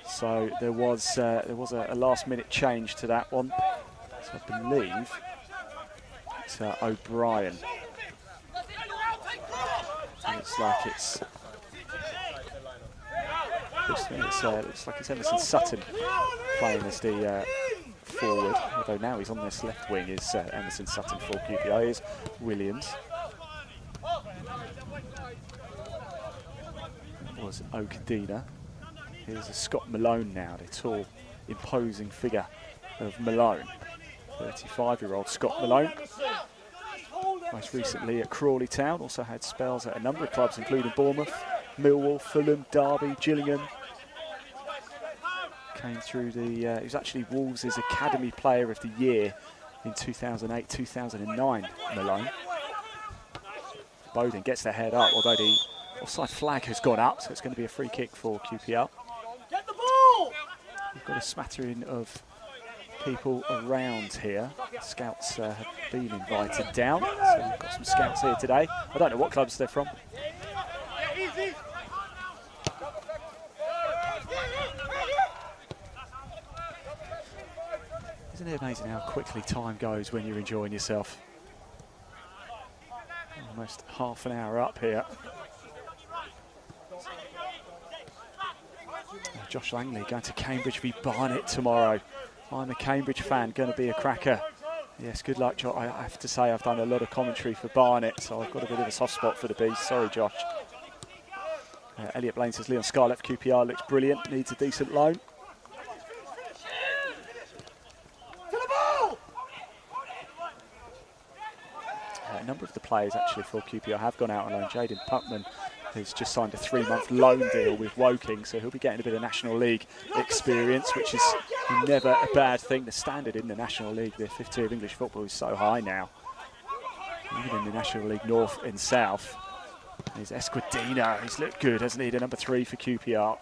So there was a last-minute change to that one. So I believe it's O'Brien. Looks like it's Emerson Sutton playing as the forward, although now he's on this left wing is Emerson Sutton for QPR. Here's Williams. That was Okadina. Here's a Scott Malone now, the tall, imposing figure of Malone. 35-year-old Scott Malone. Most recently at Crawley Town, also had spells at a number of clubs including Bournemouth, Millwall, Fulham, Derby, Gillingham. Came through he was actually Wolves' Academy Player of the Year in 2008-2009, Malone. Bowden gets the head up, although the offside flag has gone up, so it's going to be a free kick for QPR. Get the ball! We've got a smattering of people around here. Scouts have been invited down, so we've got some scouts here today. I don't know what clubs they're from. Isn't it amazing how quickly time goes when you're enjoying yourself? Almost half an hour up here. Josh Langley going to Cambridge v Barnet tomorrow. I'm a Cambridge fan, going to be a cracker. Yes, good luck, Josh. I have to say I've done a lot of commentary for Barnet, so I've got a bit of a soft spot for the Bees. Sorry, Josh. Elliot Blaine says Leon Scarlett for QPR looks brilliant, needs a decent loan. A number of the players actually for QPR have gone out on loan. Jaden Putman has just signed a 3-month loan deal with Woking, so he'll be getting a bit of National League experience, which is never a bad thing. The standard in the National League, the fifth tier of English football, is so high now. Even in the National League North and South. There's Esquadina, he's looked good, hasn't he? The number 3 for QPR.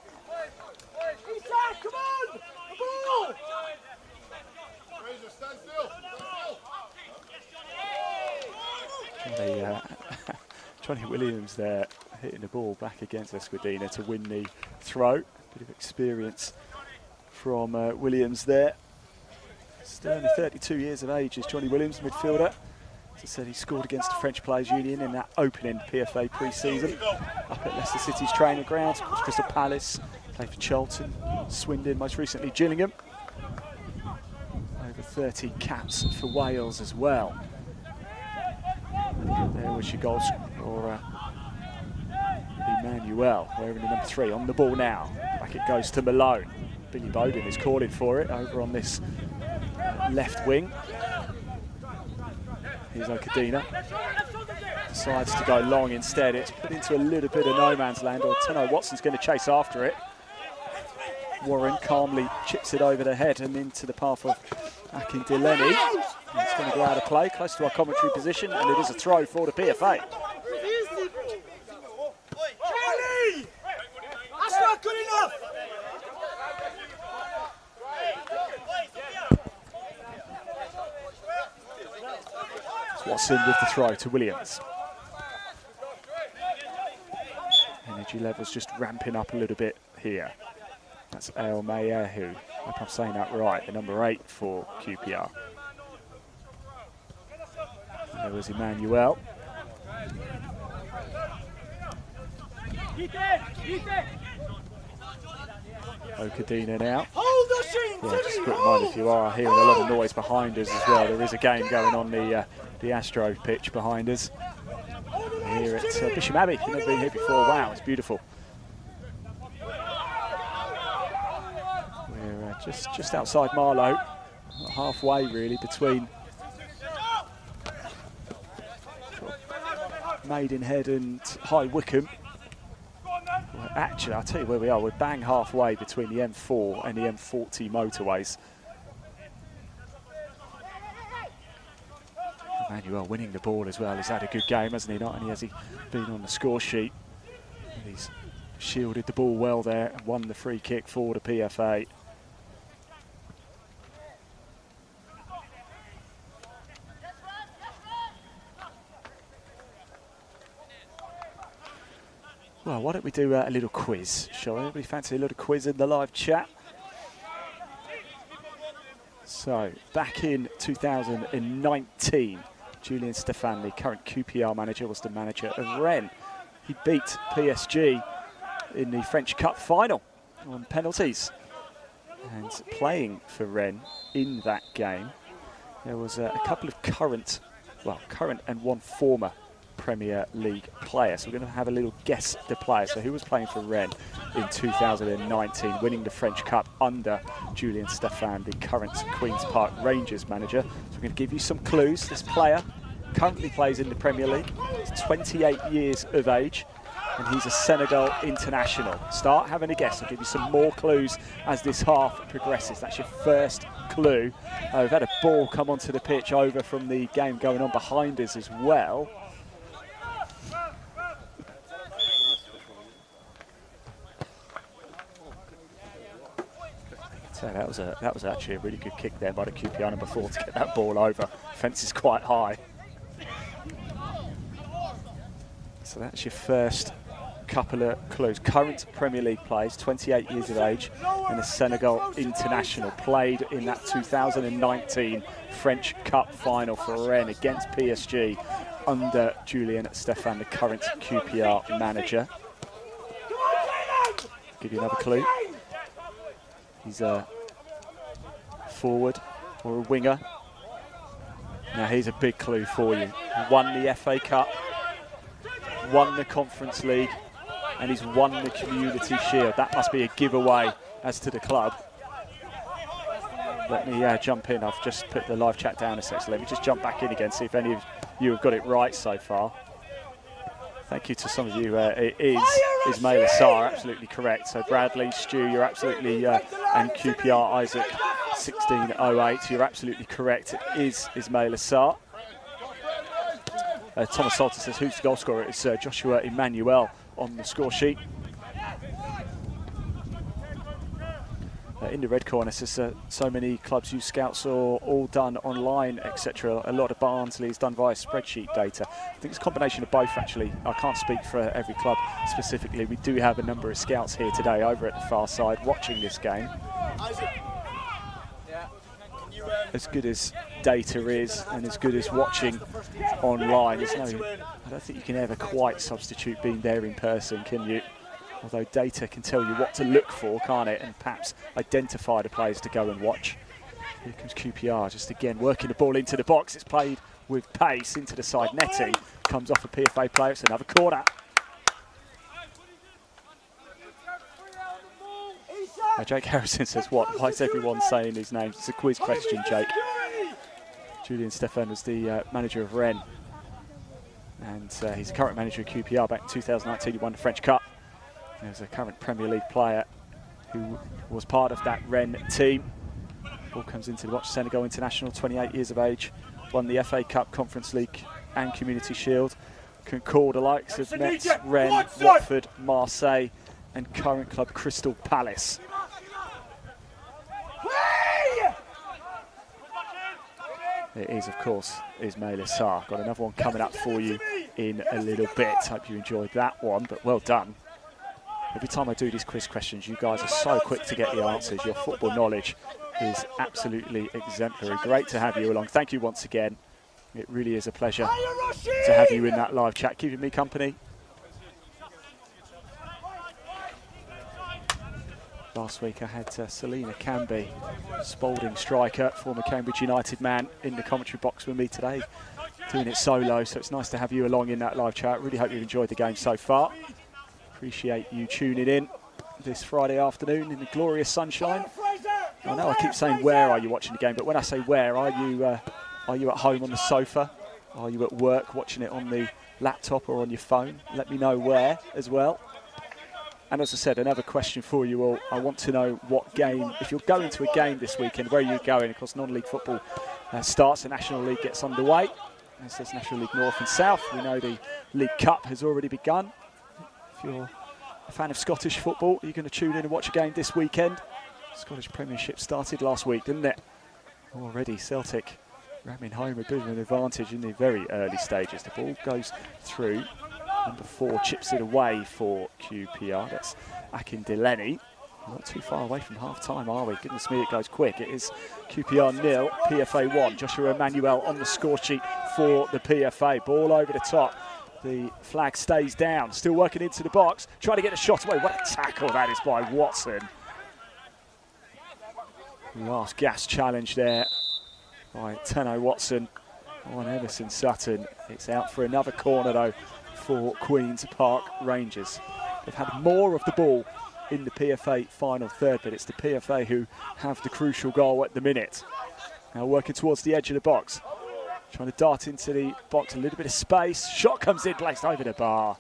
Come on! The ball! Johnny Williams there hitting the ball back against Esquadina to win the throw. Bit of experience from Williams there. Still only 32 years of age is Johnny Williams, midfielder. As I said, he scored against the French Players Union in that opening PFA pre-season up at Leicester City's training ground. Crystal Palace, played for Charlton, Swindon, most recently Gillingham. Over 30 caps for Wales as well. There was your goal scorer, Emmanuel, wearing the number 3 on the ball now. Back it goes to Malone. Billy Bowden is calling for it over on this left wing. Here's Okadina. Decides to go long instead. It's put into a little bit of no man's land, or Tenno Watson's going to chase after it. Warren calmly chips it over the head and into the path of Akin Delaney. It's going to go out of play, close to our commentary position, and it is a throw for the PFA. Charlie! That's not good enough! It's Watson with the throw to Williams. Energy levels just ramping up a little bit here. That's El Mayehu, I hope I'm saying that right, the number 8 for QPR. There was Emmanuel. Okadina now. Yeah, just a quick reminder, if you are hearing a lot of noise behind us as well, there is a game going on the Astro pitch behind us. here at Bisham Abbey. If you've never been here before, wow, it's beautiful. We're just outside Marlow, halfway really between Maidenhead and High Wycombe. Well, actually, I'll tell you where we are. We're bang halfway between the M4 and the M40 motorways. Emmanuel winning the ball as well. He's had a good game, hasn't he? Not only has he been on the score sheet, he's shielded the ball well there and won the free kick for the PFA. Well, why don't we do a little quiz, shall we? Anybody fancy a little quiz in the live chat? So, back in 2019, Julian Stefan, the current QPR manager, was the manager of Rennes. He beat PSG in the French Cup final on penalties. And playing for Rennes in that game, there was a couple of current and one former Premier League player. So we're going to have a little guess the player. So who was playing for Rennes in 2019, winning the French Cup under Julian Stefan, the current Queen's Park Rangers manager. So we're going to give you some clues. This player currently plays in the Premier League. He's 28 years of age and he's a Senegal international. Start having a guess. I'll give you some more clues as this half progresses. That's your first clue. We've had a ball come onto the pitch over from the game going on behind us as well. So that was actually a really good kick there by the QPR number 4 to get that ball over. Fence is quite high. So that's your first couple of clues. Current Premier League plays, 28 years of age, and a Senegal international. Played in that 2019 French Cup final for Rennes against PSG under Julian Stefan, the current QPR manager. Give you another clue. He's a forward or a winger. Now here's a big clue for you. He won the FA Cup, won the Conference League, and he's won the Community Shield. That must be a giveaway as to the club. Let me jump in. I've just put the live chat down a sec, so let me just jump back in again, see if any of you have got it right so far. Thank you to some of you. It is Ismail Assar, absolutely correct. So Bradley, Stu, you're absolutely, and QPR Isaac, 1608, you're absolutely correct. It is Ismail Assar. Thomas Salter says, who's the goal scorer? It's Joshua Emmanuel on the score sheet. In the red corner says so many clubs use scouts or all done online, etc. A lot of Barnsley is done via spreadsheet data. I think it's a combination of both actually. I can't speak for every club specifically. We do have a number of scouts here today over at the far side watching this game. As good as data is and as good as watching online, I don't think you can ever quite substitute being there in person, can you? Although data can tell you what to look for, can't it? And perhaps identify the players to go and watch. Here comes QPR, just again working the ball into the box. It's played with pace into the side netting. Comes off a PFA player, it's another corner. Jake Harrison says, what? Why is everyone saying his name? It's a quiz question, Jake. Julian Stefan was the manager of Rennes. And he's the current manager of QPR. Back in 2019, he won the French Cup. There's a current Premier League player who was part of that Rennes team. Ball comes into the watch. Senegal international, 28 years of age. Won the FA Cup, Conference League and Community Shield. Can call the likes of Metz, Rennes, Watford, Marseille and current club Crystal Palace. It is, of course, Ismail Assar. Got another one coming up for you in a little bit. Hope you enjoyed that one, but well done. Every time I do these quiz questions, you guys are so quick to get the answers. Your football knowledge is absolutely exemplary. Great to have you along. Thank you once again. It really is a pleasure to have you in that live chat, keeping me company. Last week I had Selina Canby, Spalding striker, former Cambridge United man, in the commentary box with me today. doing it solo, so it's nice to have you along in that live chat. Really hope you've enjoyed the game so far. Appreciate you tuning in this Friday afternoon in the glorious sunshine. I know I keep saying where are you watching the game, but when I say where, are you at home on the sofa? Are you at work watching it on the laptop or on your phone? Let me know where as well. And as I said, another question for you all. I want to know what game, if you're going to a game this weekend, where are you going? Of course, non-league football starts, the National League gets underway. As there's National League North and South, we know the League Cup has already begun. If you're a fan of Scottish football, are you going to tune in and watch a game this weekend? Scottish Premiership started last week, didn't it? Already Celtic ramming home a bit of an advantage in the very early stages. The ball goes through. Number 4 chips it away for QPR. That's Akin Delaney. Not too far away from half-time, are we? Goodness me, it goes quick. It is QPR 0, PFA 1. Joshua Emmanuel on the score sheet for the PFA. Ball over the top. The flag stays down. Still working into the box. Trying to get a shot away. What a tackle that is by Watson. Last gas challenge there by Tenno Watson on Emerson Sutton. It's out for another corner, though, for Queen's Park Rangers. They've had more of the ball in the PFA final third, but it's the PFA who have the crucial goal at the minute. Now working towards the edge of the box. Trying to dart into the box, a little bit of space. Shot comes in, placed over the bar.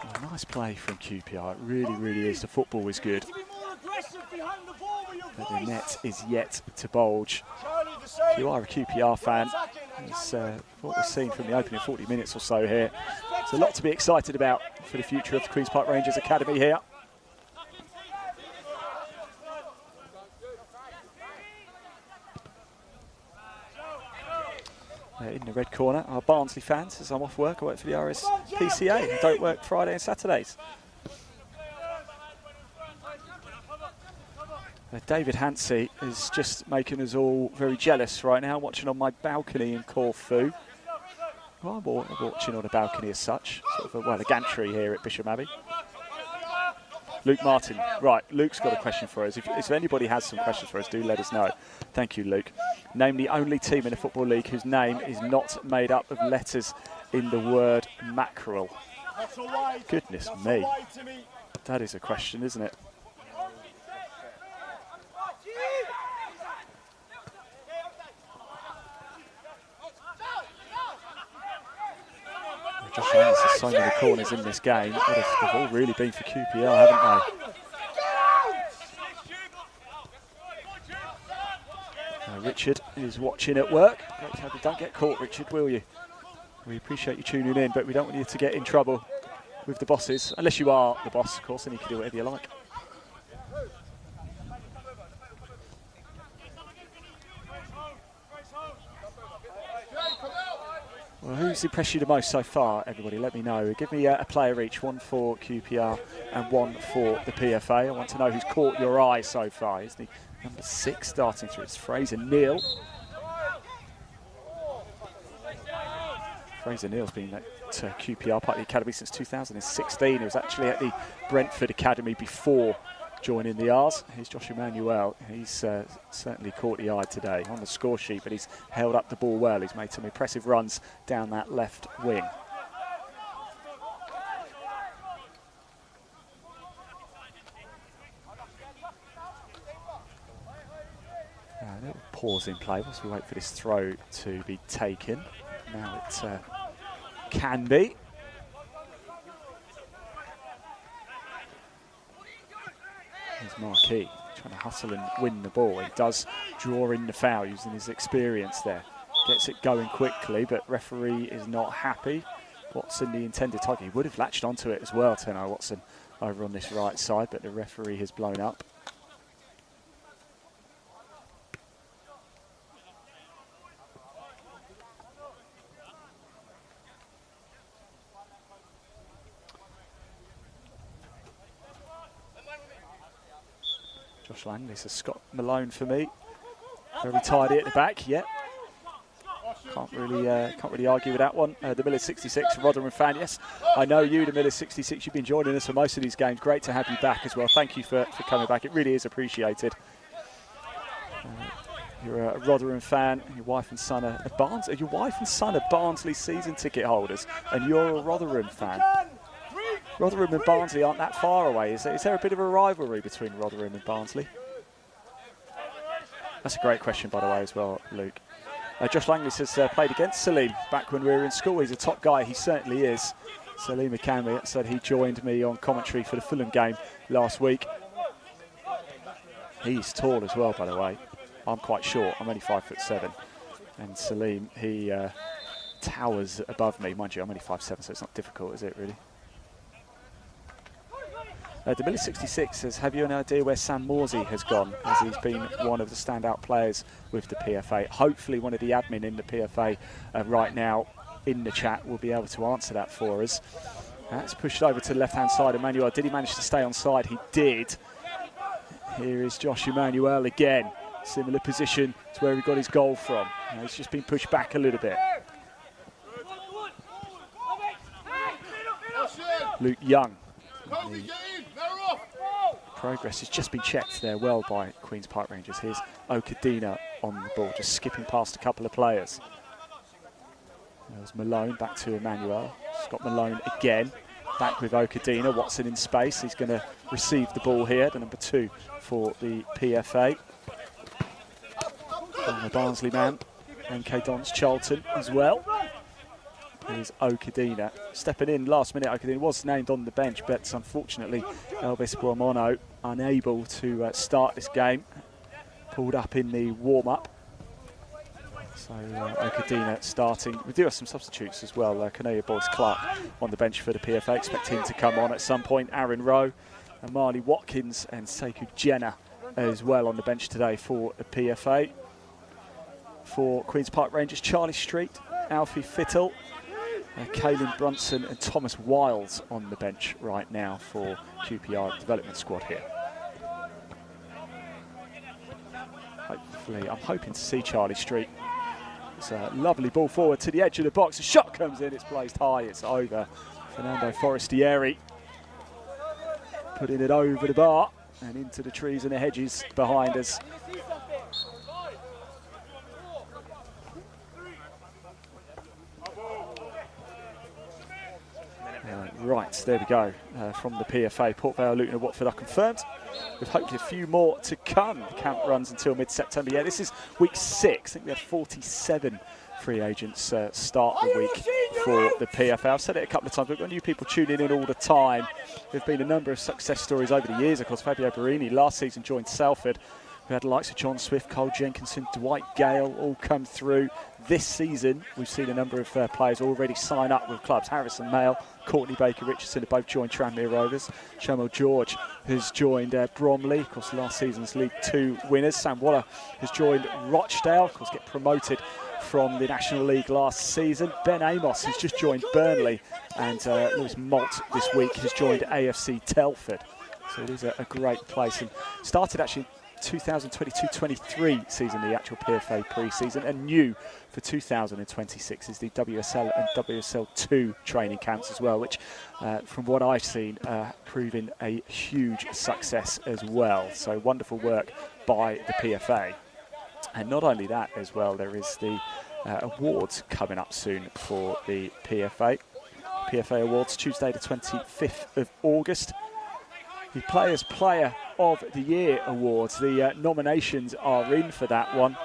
Oh, nice play from QPR. It really, really is. The football was good. But the net is yet to bulge. If you are a QPR fan, it's what we've seen from the opening 40 minutes or so here. There's a lot to be excited about for the future of the Queen's Park Rangers Academy here. In the red corner are Barnsley fans. As I'm off work, I work for the RSPCA. I don't work Friday and Saturdays. David Hansey is just making us all very jealous right now, watching on my balcony in Corfu. Well, I'm watching on a balcony as such, sort of a gantry here at Bishop Abbey. Luke Martin. Right, Luke's got a question for us. If anybody has some questions for us, do let us know. Thank you, Luke. Name the only team in the Football League whose name is not made up of letters in the word mackerel. Goodness me. That is a question, isn't it? Josh Evans has so many corners in this game. They've all really been for QPR, haven't they? Richard is watching at work. Great to have you. Don't get caught, Richard, will you? We appreciate you tuning in, but we don't want you to get in trouble with the bosses. Unless you are the boss, of course, then you can do whatever you like. Well, who's impressed you the most so far, everybody? Let me know. Give me a player each, one for QPR and one for the PFA. I want to know who's caught your eye so far. He's the number 6 starting through. It's Fraser Neal. Fraser Neal's been at QPR, part of the academy since 2016. He was actually at the Brentford Academy before joining the R's. Here's Josh Emmanuel. He's certainly caught the eye today on the score sheet, but he's held up the ball well. He's made some impressive runs down that left wing. A little pause in play whilst we wait for this throw to be taken. Now it can be. There's Marquis trying to hustle and win the ball. He does draw in the foul using his experience there. Gets it going quickly, but referee is not happy. Watson, the intended target, he would have latched onto it as well, Tenno Watson, over on this right side, but the referee has blown up. Josh Lang, this is Scott Malone for me. Very tidy at the back, yeah. Can't really argue with that one. The Miller 66, Rotherham fan, yes. I know you, the Miller 66. You've been joining us for most of these games. Great to have you back as well. Thank you for coming back. It really is appreciated. you're a Rotherham fan, and your wife and son are Barnsley season ticket holders, and you're a Rotherham fan. Rotherham and Barnsley aren't that far away. Is there a bit of a rivalry between Rotherham and Barnsley? That's a great question, by the way, as well, Luke. Josh Langley says, played against Salim back when we were in school. He's a top guy. He certainly is. Salim Akambi said he joined me on commentary for the Fulham game last week. He's tall as well, by the way. I'm quite short. I'm only 5'7". And Salim, he towers above me. Mind you, I'm only 5'7", so it's not difficult, is it, really? DeMillie66 says, have you an idea where Sam Morsey has gone, as he's been one of the standout players with the PFA? Hopefully one of the admin in the PFA right now in the chat will be able to answer that for us. That's pushed over to the left-hand side. Emmanuel, did he manage to stay on side? He did. Here is Josh Emmanuel again. Similar position to where he got his goal from. He's just been pushed back a little bit. Luke Young. Progress has just been checked there well by Queen's Park Rangers. Here's Okadina on the ball, just skipping past a couple of players. There's Malone, back to Emmanuel. Scott Malone again, back with Okadina. Watson in space, he's going to receive the ball here, the number 2 for the PFA. And the Barnsley man, NK Dons Charlton as well. Here's Okadina stepping in last minute. Okadina was named on the bench, but unfortunately Elvis Guamono unable to start this game. Pulled up in the warm-up. So Okadina starting. We do have some substitutes as well. Cornelia Boyce-Clark on the bench for the PFA. Expect him to come on at some point. Aaron Rowe, Marley Watkins and Sekou Jenna as well on the bench today for the PFA. For Queen's Park Rangers, Charlie Street, Alfie Fittle, Caelan Brunson and Thomas Wiles on the bench right now for QPR development squad here. Hopefully, I'm hoping to see Charlie Street. It's a lovely ball forward to the edge of the box. A shot comes in, it's placed high, it's over. Fernando Forestieri putting it over the bar and into the trees and the hedges behind us. Right, there we go. From the PFA, Port Vale, Luton and Watford are confirmed, with hopefully a few more to come. The camp runs until mid-September. Yeah, this is week 6. I think we had 47 free agents start the week for the PFA. I've said it a couple of times, but we've got new people tuning in all the time. There have been a number of success stories over the years. Of course, Fabio Barini last season joined Salford. We had the likes of John Swift, Cole Jenkinson, Dwight Gale all come through. This season, we've seen a number of players already sign up with clubs. Harrison Mayle, Courtney Baker-Richardson have both joined Tranmere Rovers. Shamil George has joined Bromley, of course, last season's League 2 winners. Sam Waller has joined Rochdale, of course, get promoted from the National League last season. Ben Amos has just joined Burnley, and Lewis Malt this week has joined AFC Telford. So it is a great place, and started actually 2022-23 season, the actual PFA pre-season, and new for 2026 is the WSL and WSL2 training camps as well, which from what I've seen proving a huge success as well. So wonderful work by the PFA. And not only that as well, there is the awards coming up soon for the PFA. PFA Awards, Tuesday the 25th of August. The Players Player of the Year Awards. The nominations are in for that one.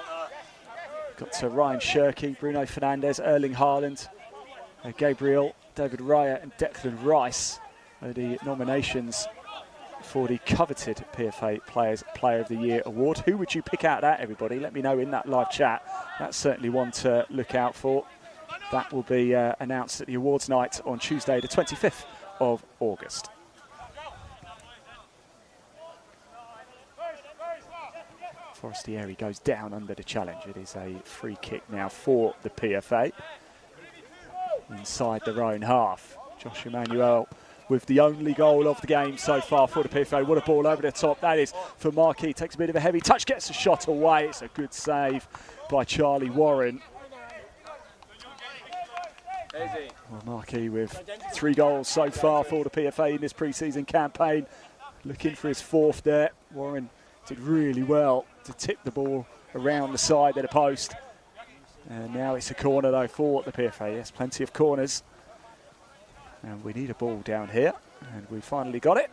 Got Ryan Shirky, Bruno Fernandes, Erling Haaland, Gabriel, David Raya and Declan Rice are the nominations for the coveted PFA Players Player of the Year Award. Who would you pick out of that, everybody? Let me know in that live chat. That's certainly one to look out for. That will be announced at the awards night on Tuesday the 25th of August. Forestieri goes down under the challenge. It is a free kick now for the PFA. Inside their own half. Josh Emmanuel with the only goal of the game so far for the PFA. What a ball over the top. That is for Marquis. Takes a bit of a heavy touch, gets a shot away. It's a good save by Charlie Warren. Well, Marquis with 3 goals so far for the PFA in this pre-season campaign. Looking for his 4th there. Warren did really well to tip the ball around the side of the post. And now it's a corner though for the PFA. Yes, plenty of corners. And we need a ball down here, and we finally got it.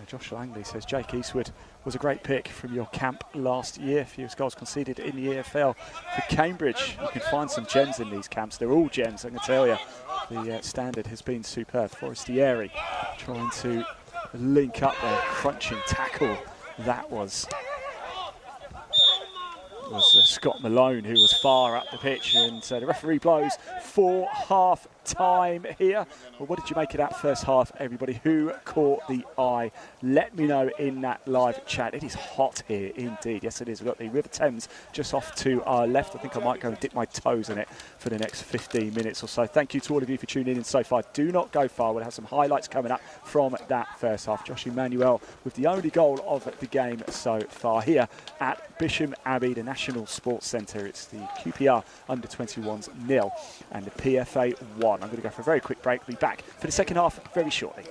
Josh Langley says Jake Eastwood was a great pick from your camp last year. Fewest goals conceded in the EFL for Cambridge. You can find some gems in these camps. They're all gems, I can tell you. The standard has been superb. Forestieri trying to link up there, crunching tackle. That was Scott Malone, who was far up the pitch, and the referee blows for half time here. Well, what did you make of that first half, everybody? Who caught the eye? Let me know in that live chat. It is hot here indeed. Yes, it is. We've got the River Thames just off to our left. I think I might go and dip my toes in it for the next 15 minutes or so. Thank you to all of you for tuning in so far. Do not go far. We'll have some highlights coming up from that first half. Josh Emmanuel with the only goal of the game so far here at Bisham Abbey, the National Sports Centre. It's the QPR under-21s 0 and the PFA 1. I'm going to go for a very quick break. We'll be back for the second half very shortly.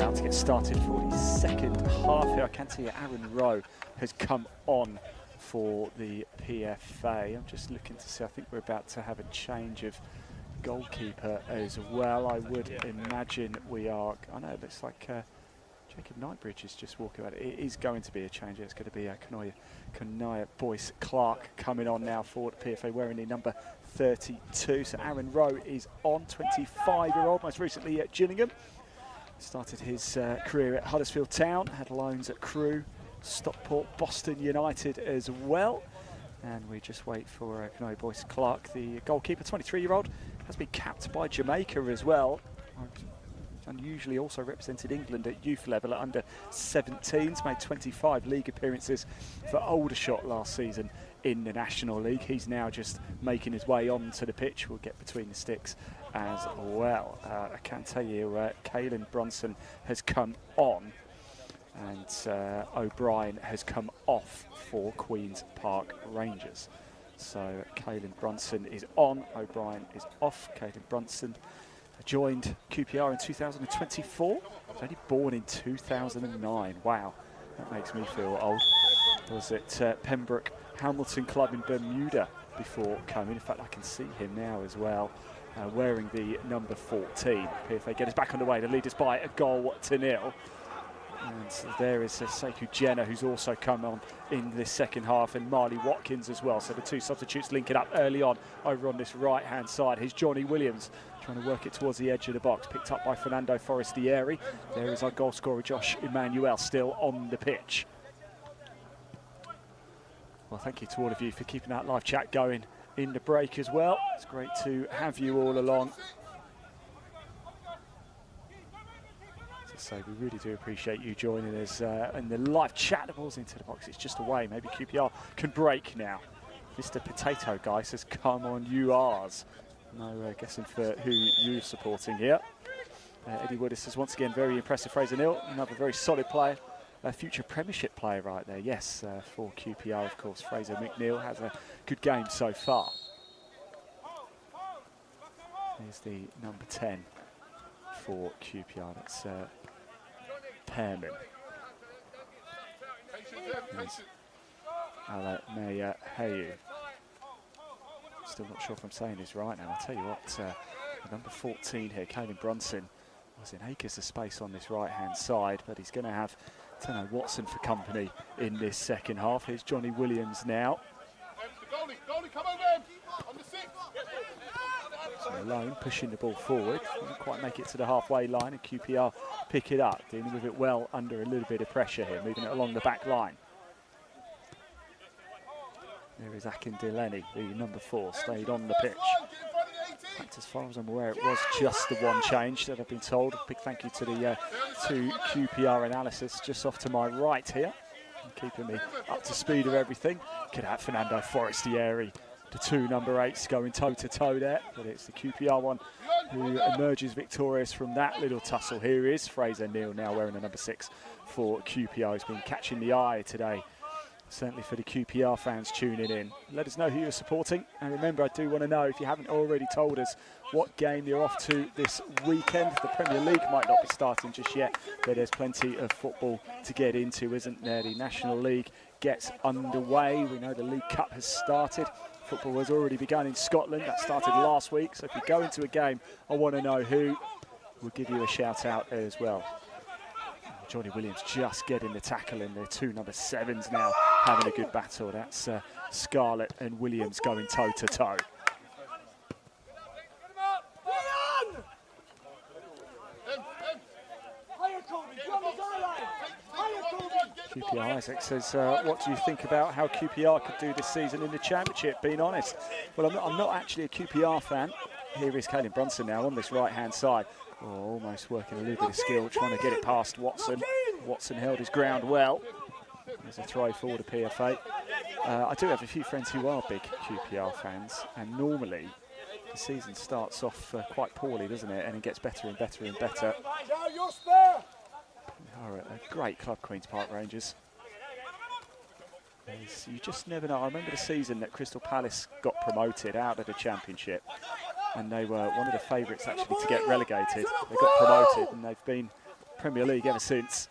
about to get started for the second half here. I can see Aaron Rowe has come on for the PFA. I'm just looking to see, I think we're about to have a change of goalkeeper as well. I would imagine we are. I know it looks like Jacob Knightbridge is just walking out. It is going to be a change. It's going to be Kanaya Boyce Clark coming on now for the PFA, wearing the number 32. So Aaron Rowe is on, 25-year-old, most recently at Gillingham. Started his career at Huddersfield Town, had loans at Crewe, Stockport, Boston United as well. And we just wait for Kanaya Boyce Clark, the goalkeeper, 23-year-old, has been capped by Jamaica as well. Unusually also represented England at youth level at under 17s, made 25 league appearances for Aldershot last season in the National League. He's now just making his way onto the pitch. We'll get between the sticks as well. I can tell you, Caelan Brunson has come on and O'Brien has come off for Queen's Park Rangers. So Caelan Brunson is on, O'Brien is off. Caelan Brunson joined QPR in 2024. He was only born in 2009. Wow, that makes me feel old. Was at Pembroke Hamilton Club in Bermuda before coming. In fact, I can see him now as well, wearing the number 14. PFA get us back on the way to lead us by a 1-0. And so there is Sekou Jenner, who's also come on in this second half, and Marley Watkins as well. So the two substitutes linking up early on over on this right-hand side. Here's Johnny Williams trying to work it towards the edge of the box, picked up by Fernando Forestieri. There is our goal scorer, Josh Emmanuel, still on the pitch. Well, thank you to all of you for keeping that live chat going in the break as well. It's great to have you all along. So we really do appreciate you joining us in the live chat. The ball's into the box, it's just away. Maybe QPR can break now. Mr. Potato Guy says, come on, you ours. No guessing for who you're supporting here. Eddie Woodis says, once again, very impressive. Fraser Neal, another very solid player. A future Premiership player right there, yes, for QPR, of course. Fraser McNeil has a good game so far. Here's the number 10 for QPR, that's Pearman. Alamayu. Still not sure if I'm saying this right now. I'll tell you what, number 14 here, Caelan Brunson, was in acres of space on this right-hand side, but he's going to have Tenno Watson for company in this second half. Here's Johnny Williams now. So Alone pushing the ball forward, didn't quite make it to the halfway line, and QPR pick it up, dealing with it well under a little bit of pressure here, moving it along the back line. There is Akin Delaney, the number 4, stayed on the pitch. In fact, as far as I'm aware, it was just the one change that I've been told. Big thank you to the two QPR analysis just off to my right here, keeping me up to speed of everything. Could have Fernando Forestieri, the two number 8s going toe-to-toe there, but it's the QPR one who emerges victorious from that little tussle. Here is Fraser Neal, now wearing the number 6 for QPR. He's been catching the eye today, certainly for the QPR fans tuning in. Let us know who you're supporting, and remember, I do want to know, if you haven't already told us, what game you're off to this weekend. The Premier League might not be starting just yet, but there's plenty of football to get into, isn't there? The National League gets underway. We know the League Cup has started. Football has already begun in Scotland. That started last week. So if you go into a game, I want to know who. We'll give you a shout out as well. Johnny Williams just getting the tackle in. The two number 7s now having a good battle. That's Scarlett and Williams going toe to toe. QPR Isaac says, what do you think about how QPR could do this season in the Championship? Being honest, well, I'm not actually a QPR fan. Here is Caelan Brunson now on this right-hand side. Oh, almost working a little bit of skill, trying to get it past Watson. Watson held his ground well. There's a throw forward to PFA. I do have a few friends who are big QPR fans, and normally the season starts off quite poorly, doesn't it? And it gets better and better and better. A great club, Queen's Park Rangers. You just never know. I remember the season that Crystal Palace got promoted out of the Championship, and they were one of the favourites actually to get relegated. They got promoted, and they've been Premier League ever since.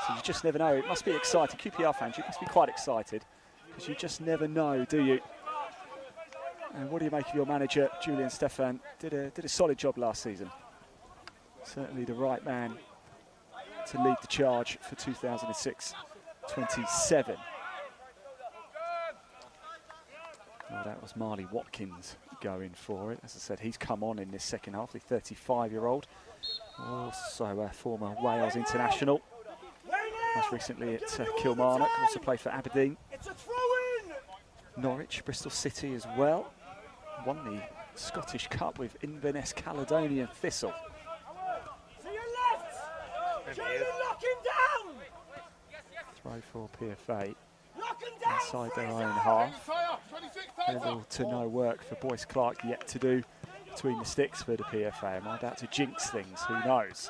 So you just never know. It must be exciting. QPR fans, you must be quite excited because you just never know, do you? And what do you make of your manager, Julian Stephan? Did a solid job last season. Certainly the right man to lead the charge for 2006-27. Well, that was Marley Watkins going for it. As I said, he's come on in this second half, the 35-year-old. Also a former Wales international. Most recently at Kilmarnock, also played for Aberdeen. Norwich, Bristol City as well. Won the Scottish Cup with Inverness Caledonian Thistle. To your left! Jamie, lock him down! Throw for PFA. Lock him down! Inside their own half. Little to no work for Boyce Clark yet to do between the sticks for the PFA. Am I about to jinx things? Who knows?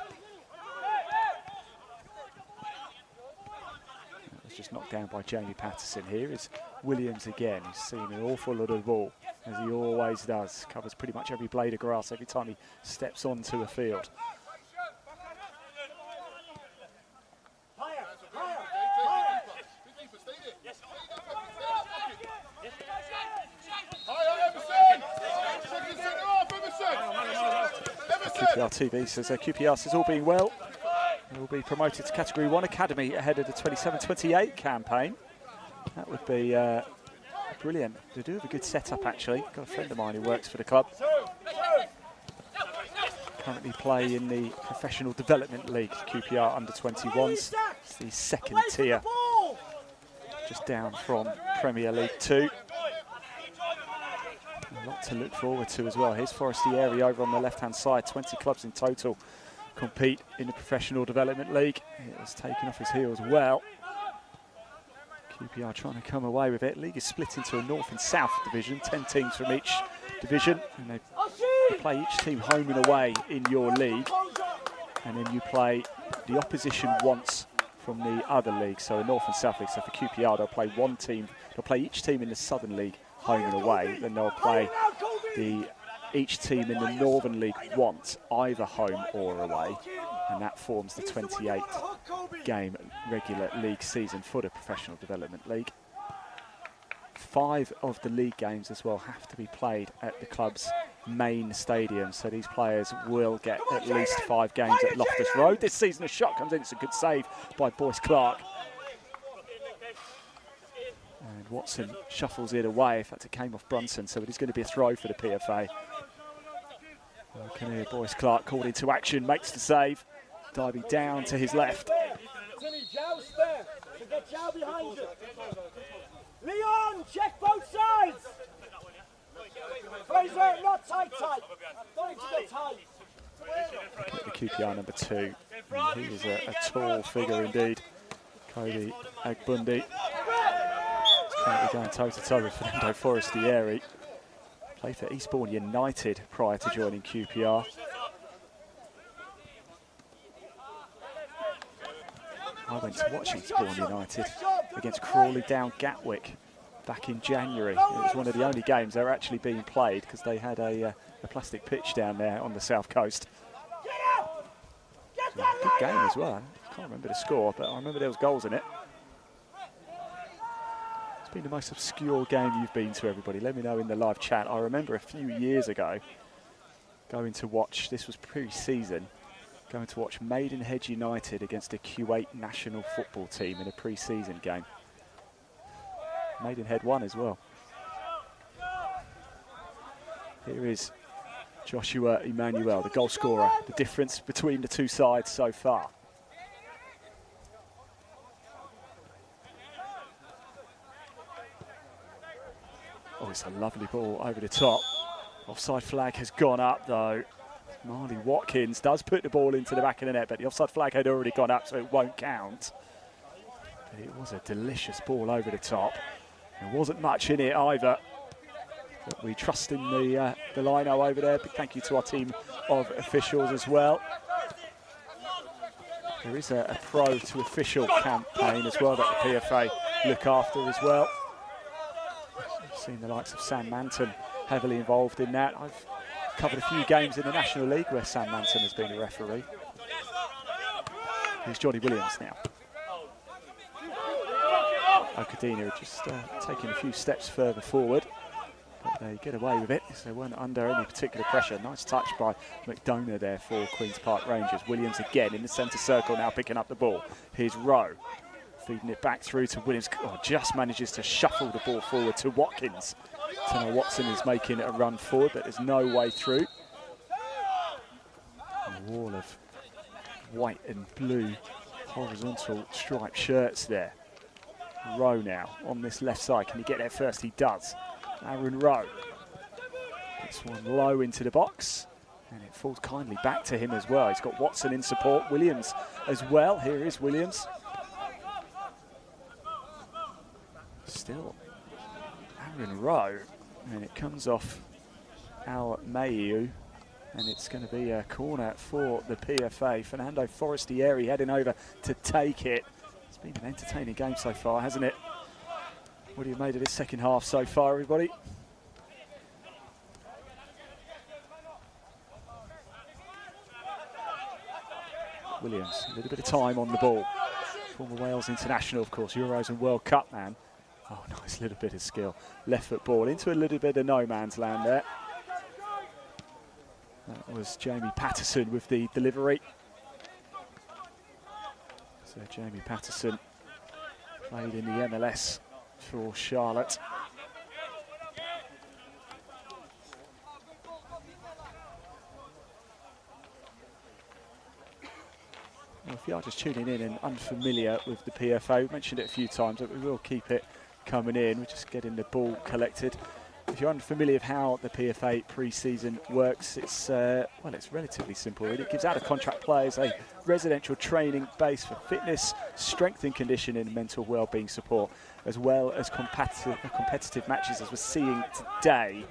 That was just knocked down by Jamie Patterson. Here is Williams again. He's seen an awful lot of the ball, as he always does. Covers pretty much every blade of grass every time he steps onto a field. QPR TV says QPR says all being well, will be promoted to Category 1 Academy ahead of the 27-28 campaign. That would be brilliant. They do have a good setup actually. Got a friend of mine who works for the club. Currently play in the Professional Development League, QPR under-21s. It's the second tier, just down from Premier League 2. A lot to look forward to as well. Here's Forestieri over on the left-hand side. 20 clubs in total compete in the Professional Development League. It has taken off his heels well. QPR trying to come away with it. League is split into a North and South division. 10 teams from each division. And they play each team home and away in your league. And then you play the opposition once from the other league. So a North and South league. So for QPR, they'll play one team. They'll play each team in the Southern League home and away, then they'll play each team in the Northern League once, either home or away, and that forms the 28-game regular league season for the Professional Development League. 5 of the league games as well have to be played at the club's main stadium, so these players will get at least 5 games at Loftus Road. This season a shot comes in, it's a good save by Boyce Clark. And Watson shuffles it away. In fact, it came off Brunson, so it is going to be a throw for the PFA. Well, Boyce Clark called into action, makes the save. Diving down to his left. Timmy, joust there. So get Jow behind you. Leon, check both sides. Fraser, not tight. Don't need to get tight. The QPR number 2. He is a tall figure indeed. Cody Agbundi. Currently going toe-to-toe with Fernando Forestieri. Played for Eastbourne United prior to joining QPR. I went to watch Eastbourne United against Crawley Down Gatwick back in January. It was one of the only games that were actually being played because they had a plastic pitch down there on the south coast. It was a good game as well. I can't remember the score, but I remember there was goals in it. It's been the most obscure game you've been to, everybody. Let me know in the live chat. I remember a few years ago going to watch, this was pre-season, going to watch Maidenhead United against a Kuwait national football team in a pre-season game. Maidenhead won as well. Here is Joshua Emmanuel, the goal scorer, the difference between the two sides so far. Oh, it's a lovely ball over the top. Offside flag has gone up though. Marley Watkins does put the ball into the back of the net, but the offside flag had already gone up, so it won't count. But it was a delicious ball over the top. There wasn't much in it either. But we trust in the lino over there. Big thank you to our team of officials as well. There is a pro to official campaign as well that the PFA look after as well. I've seen the likes of Sam Manton heavily involved in that. I've covered a few games in the National League where Sam Manton has been a referee. Here's Johnny Williams now. Okadina just taking a few steps further forward, but they get away with it, so they weren't under any particular pressure. Nice touch by McDonough there for Queen's Park Rangers. Williams again in the centre circle now picking up the ball. Here's Rowe, feeding it back through to Williams. Oh, just manages to shuffle the ball forward to Watkins. So now Watson is making a run forward, but there's no way through. A wall of white and blue horizontal striped shirts there. Rowe now on this left side. Can he get there first? He does. Aaron Rowe. This one low into the box, and it falls kindly back to him as well. He's got Watson in support. Williams as well. Here is Williams. Still Aaron Rowe, and it comes off Al Mayu, and it's going to be a corner for the PFA. Fernando Forestieri heading over to take it. It's been an entertaining game so far, hasn't it? What do you made of this second half so far, everybody? Williams, a little bit of time on the ball. Former Wales international, of course, Euros and World Cup man. Oh, nice little bit of skill. Left foot ball into a little bit of no man's land there. That was Jamie Patterson with the delivery. So Jamie Patterson played in the MLS for Charlotte. Well, if you are just tuning in and unfamiliar with the PFA, we've mentioned it a few times, but we will keep it coming in. We're just getting the ball collected. If you're unfamiliar with how the PFA pre-season works, it's well, it's relatively simple. It gives out-of-contract players a residential training base for fitness, strength and conditioning, and mental well-being support, as well as competitive matches, as we're seeing today,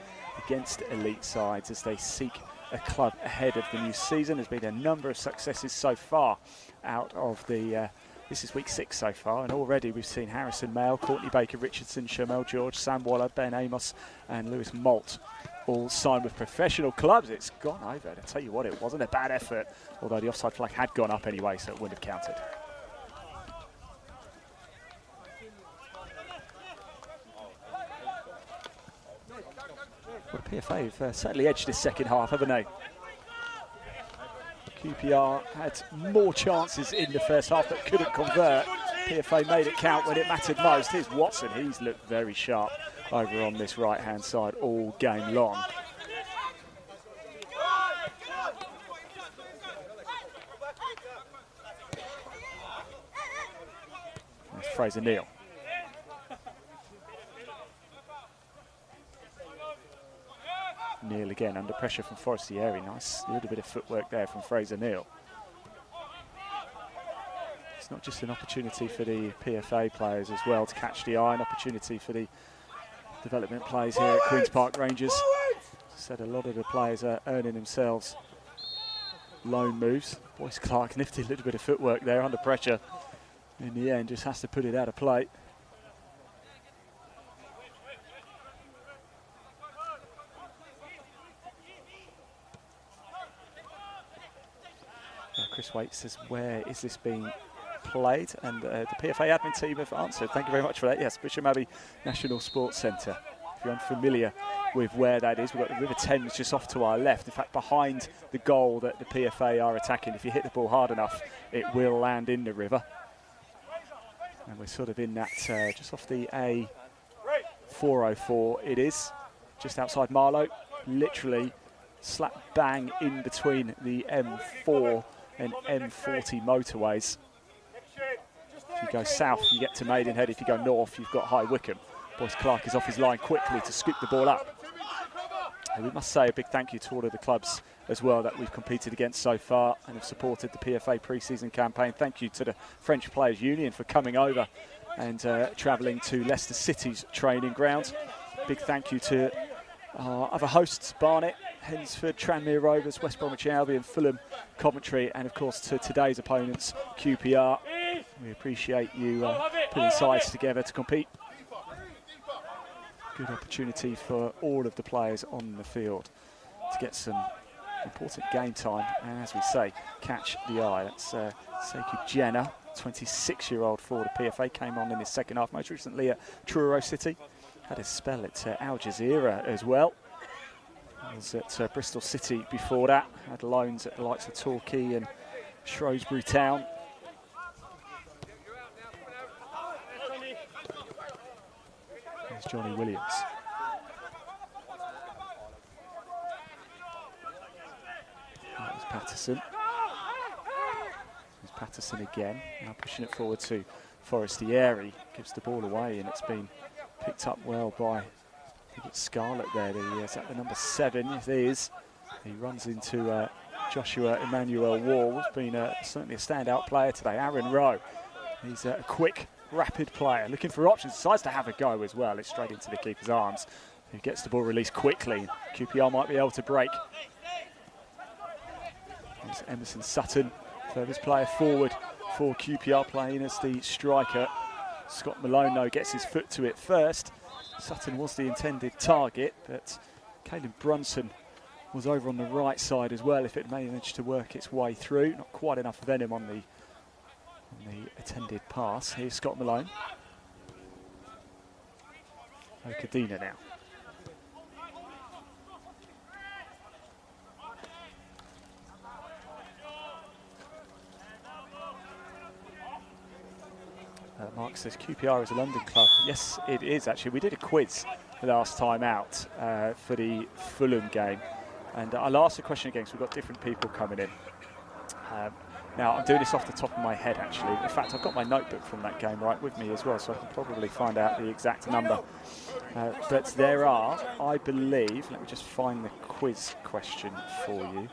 against elite sides as they seek a club ahead of the new season. There's been a number of successes so far out of the this is week 6 so far, and already we've seen Harrison Mayle, Courtney Baker-Richardson, Shamel George, Sam Waller, Ben Amos and Lewis Malt all signed with professional clubs. It's gone over. I tell you what, it wasn't a bad effort, although the offside flag had gone up anyway, so it wouldn't have counted. Well, the PFA have certainly edged this second half, haven't they? QPR had more chances in the first half but couldn't convert. PFA made it count when it mattered most. Here's Watson. He's looked very sharp over on this right-hand side all game long. There's Fraser Neal. Neal again under pressure from Forestieri. Nice little bit of footwork there from Fraser Neal. It's not just an opportunity for the PFA players as well to catch the eye, an opportunity for the development players here at Queen's Park Rangers. Said a lot of the players are earning themselves loan moves. Boyce Clark, nifty little bit of footwork there under pressure. In the end, just has to put it out of play. Chris Waite says, where is this being played? And the PFA admin team have answered. Thank you very much for that. Yes, Bisham Abbey National Sports Centre. If you're unfamiliar with where that is, we've got the River Thames just off to our left. In fact, behind the goal that the PFA are attacking. If you hit the ball hard enough, it will land in the river. And we're sort of in that, just off the A404 it is, just outside Marlow. Literally slap bang in between the M4 and M40 motorways. If you go south, you get to Maidenhead. If you go north, you've got High Wycombe. Boyce Clark is off his line quickly to scoop the ball up. And we must say a big thank you to all of the clubs as well that we've competed against so far and have supported the PFA pre-season campaign. Thank you to the French Players Union for coming over and travelling to Leicester City's training ground. Big thank you to our other hosts, Barnet, Hensford, Tranmere Rovers, West Bromwich Albion, Fulham, Coventry, and of course to today's opponents, QPR. We appreciate you putting sides together to compete. Good opportunity for all of the players on the field to get some important game time, and as we say, catch the eye. That's Sekou Jenner, 26-year-old for the PFA, came on in his second half, most recently at Truro City. Had a spell at Al Jazeera as well. Was at Bristol City before that. Had loans at the likes of Torquay and Shrewsbury Town. There's Johnny Williams. That was Patterson. There's Patterson again. Now pushing it forward to Forestieri. Gives the ball away, and it's been picked up well by, I think it's Scarlett there. Is that the number 7? It is. He runs into Joshua Emmanuel Wall. Has been certainly a standout player today. Aaron Rowe. He's a quick, rapid player, looking for options. Decides to have a go as well. It's straight into the keeper's arms, who gets the ball released quickly. QPR might be able to break. There's Emerson Sutton, furthest player forward for QPR, playing as the striker. Scott Malone, though, gets his foot to it first. Sutton was the intended target, but Caelan Brunson was over on the right side as well if it managed to work its way through. Not quite enough venom on the attended pass. Here's Scott Malone. Okadina now. Mark says QPR is a London club. Yes, it is actually. We did a quiz the last time out for the Fulham game, and I'll ask the question again because we've got different people coming in. Now, I'm doing this off the top of my head, actually. In fact, I've got my notebook from that game right with me as well, so I can probably find out the exact number. But there are, I believe, let me just find the quiz question for you.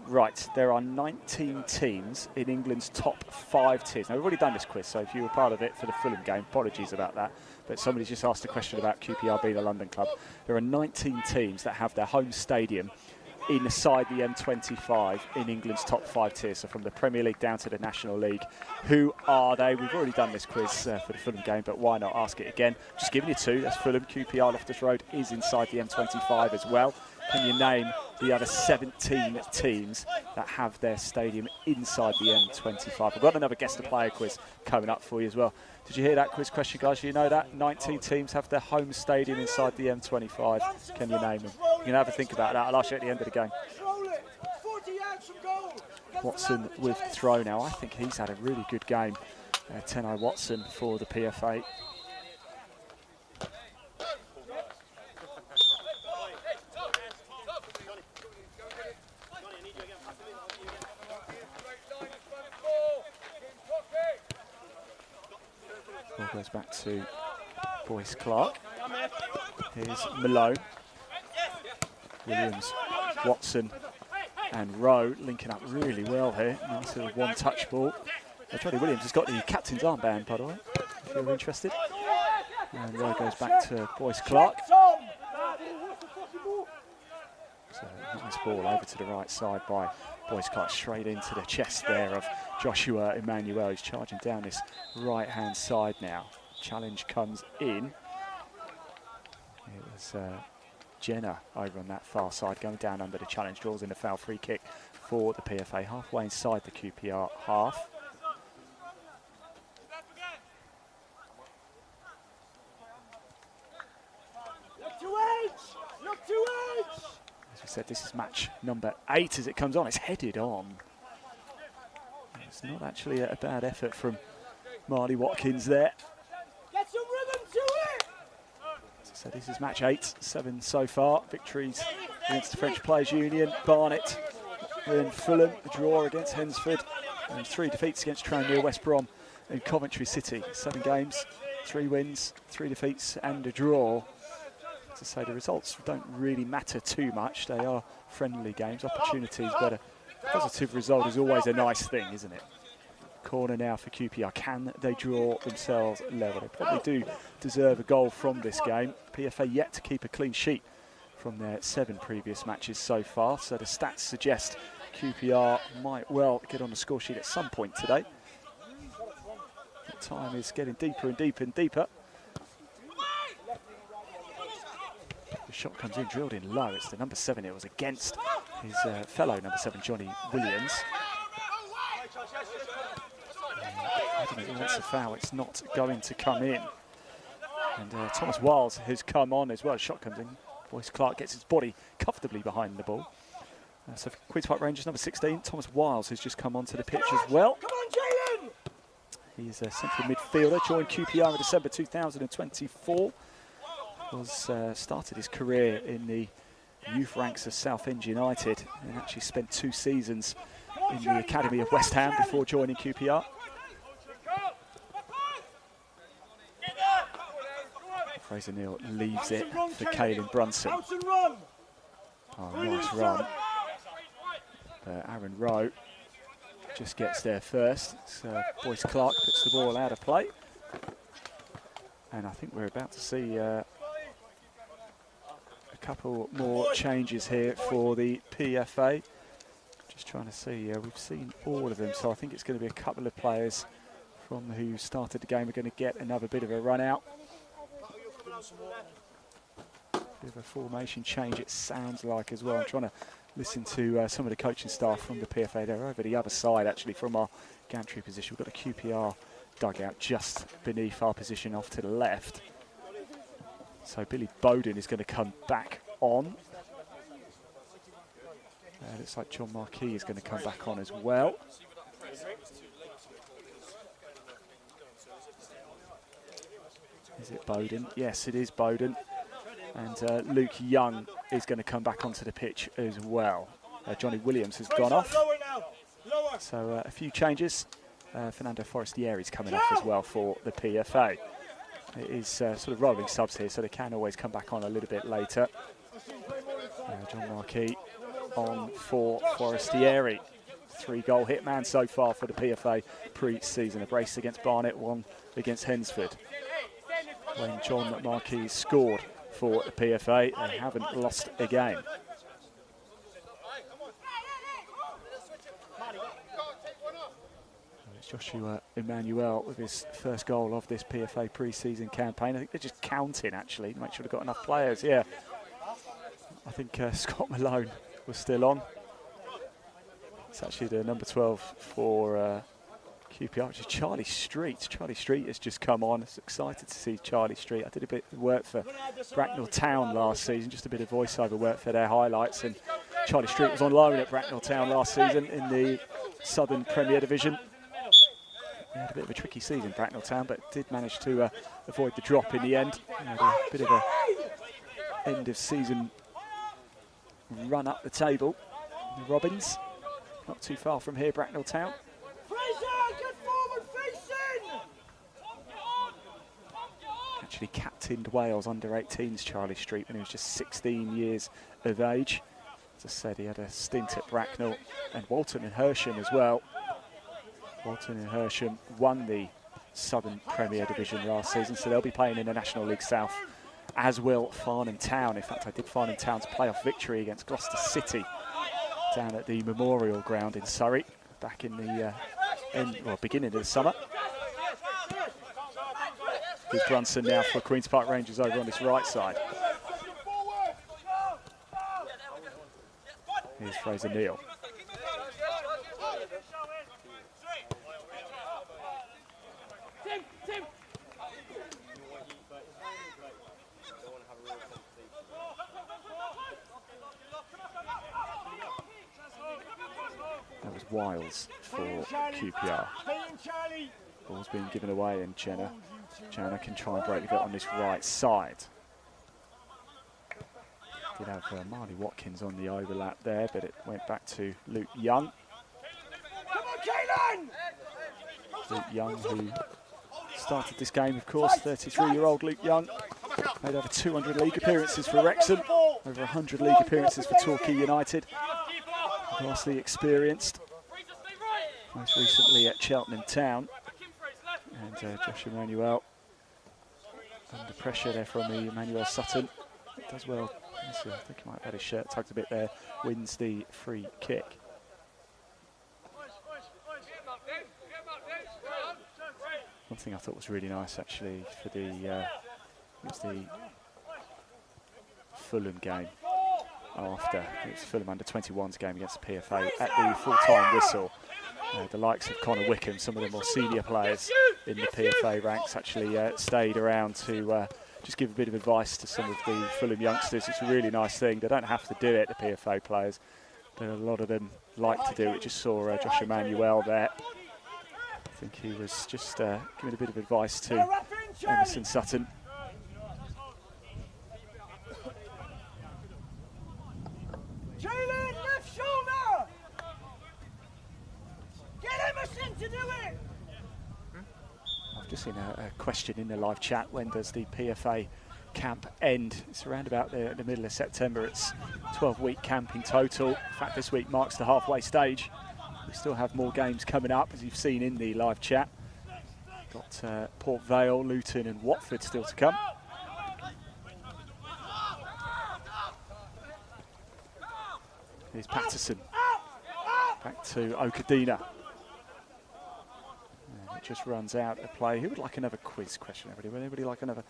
Right, there are 19 teams in England's top 5 tiers. Now, we've already done this quiz, so if you were part of it for the Fulham game, apologies about that. But somebody's just asked a question about QPR being a London club. There are 19 teams that have their home stadium inside the M25 in England's top 5 tiers, so from the Premier League down to the National League. Who are they? We've already done this quiz for the Fulham game, but why not ask it again? Just giving you 2. That's Fulham. QPR Loftus Road is inside the M25 as well. Can you name the other 17 teams that have their stadium inside the M25? I've got another guest player quiz coming up for you as well. Did you hear that quiz question, guys? You know that 19 teams have their home stadium inside the M25. Can you name them? You can have a think about that. I'll ask you at the end of the game. Watson with the throw now. I think he's had a really good game. Tenai Watson for the PFA. Ball goes back to Boyce Clark. Here's Malone. Williams, Watson and Rowe linking up really well here. Nice little one-touch ball. Johnny Williams has got the captain's armband, by the way, if you're interested. And Rowe goes back to Boyce Clark. So nice ball over to the right side by Boyce Clark, straight into the chest there of Joshua Emmanuel. He's charging down this right-hand side now. Challenge comes in. It was Jenner over on that far side, going down under the challenge, draws in a foul free kick for the PFA, halfway inside the QPR half. As we said, this is match number 8 as it comes on. It's headed on. It's not actually a bad effort from Marley Watkins there. Get some rhythm to it! As I said, this is match 8, 7 so far. Victories against the French Players Union, Barnet and Fulham, a draw against Hensford, and 3 defeats against Tranmere, West Brom and Coventry City. 7 games, 3 wins, 3 defeats and a draw. To say the results don't really matter too much. They are friendly games, opportunities, but a positive result is always a nice thing, isn't it? Corner now for QPR. Can they draw themselves level? They probably do deserve a goal from this game. PFA yet to keep a clean sheet from their 7 previous matches so far, so the stats suggest QPR might well get on the score sheet at some point today. The time is getting deeper and deeper and deeper. Shot comes in, drilled in low. It's the number 7. It was against his fellow number 7, Johnny Williams. I don't know if he wants a foul. It's not going to come in. And Thomas Wiles has come on as well. Shot comes in. Boyce Clark gets his body comfortably behind the ball. So for Queen's Park Rangers, number 16, Thomas Wiles has just come onto the pitch as well. Come on, Jalen! He's a central midfielder, joined QPR in December 2024. Started his career in the youth ranks of Southend United and actually spent 2 seasons in the academy of West Ham before joining QPR. Fraser Neal leaves it for Caelan Brunson. Oh, nice run. Aaron Rowe just gets there first. So Boyce Clark puts the ball out of play. And I think we're about to see a couple more changes here for the PFA. Just trying to see, we've seen all of them, so I think it's going to be a couple of players from who started the game are going to get another bit of a run out. Bit of a formation change, it sounds like, as well. I'm trying to listen to some of the coaching staff from the PFA. They're over the other side, actually, from our gantry position. We've got a QPR dugout just beneath our position off to the left. So Billy Bowden is going to come back on. Looks like John Marquis is going to come back on as well. Is it Bowden? Yes, it is Bowden. And Luke Young is going to come back onto the pitch as well. Johnny Williams has gone off. So a few changes. Fernando Forestieri is coming off as well for the PFA. It is sort of rolling subs here, so they can always come back on a little bit later. John Marquis on for Forestieri. 3-goal hitman so far for the PFA pre-season. A brace against Barnet, 1 against Hensford. When John Marquis scored for the PFA, they haven't lost a game. It's Joshua Emmanuel with his first goal of this PFA pre-season campaign. I think they're just counting, actually, to make sure they've got enough players. Yeah, I think Scott Malone was still on. It's actually the number 12 for QPR, which is Charlie Street. Charlie Street has just come on. I was excited to see Charlie Street. I did a bit of work for Bracknell Town last season, just a bit of voiceover work for their highlights. And Charlie Street was on loan at Bracknell Town last season in the Southern Premier Division. They had a bit of a tricky season, Bracknell Town, but did manage to avoid the drop in the end. They had a bit of a end of season run up the table. The Robins, not too far from here, Bracknell Town. Actually captained Wales under-18s, Charlie Street, when he was just 16 years of age. As I said, he had a stint at Bracknell and Walton and Hersham as well. Walton and Hersham won the Southern Premier Division last season, so they'll be playing in the National League South, as will Farnham Town. In fact, I did Farnham Town's playoff victory against Gloucester City down at the Memorial Ground in Surrey back in the beginning of the summer. Here's Brunson now for Queen's Park Rangers over on this right side. Here's Fraser Neal. That was Wiles for QPR. Ball's being given away, and Jenna can try and break the gut on this right side. Did have Marley Watkins on the overlap there, but it went back to Luke Young. Luke Young, who started this game, of course, 33-year-old Luke Young. Made over 200 league appearances for Wrexham, over 100 league appearances for Torquay United. Vastly experienced, most recently at Cheltenham Town. And Josh Emmanuel under pressure there from the Emmanuel Sutton. Does well. I think he might have had his shirt tugged a bit there. Wins the free kick. One thing I thought was really nice, actually, for the Fulham game after. It's Fulham under-21s game against the PFA at the full-time whistle. The likes of Connor Wickham, some of the more senior players in the PFA ranks, actually stayed around to just give a bit of advice to some of the Fulham youngsters. It's a really nice thing. They don't have to do it, the PFA players, but a lot of them like to do it. Just saw Josh Emmanuel there. I think he was just giving a bit of advice to Emerson Sutton. Julian, left shoulder! Get Emerson to do it! I've just seen a question in the live chat. When does the PFA camp end? It's around about the middle of September. It's 12-week camp in total. In fact, this week marks the halfway stage. We still have more games coming up, as you've seen in the live chat. Got Port Vale, Luton and Watford still to come. Here's Patterson. Back to Okadina. And it just runs out a play. Who would like another quiz question? Would anybody like another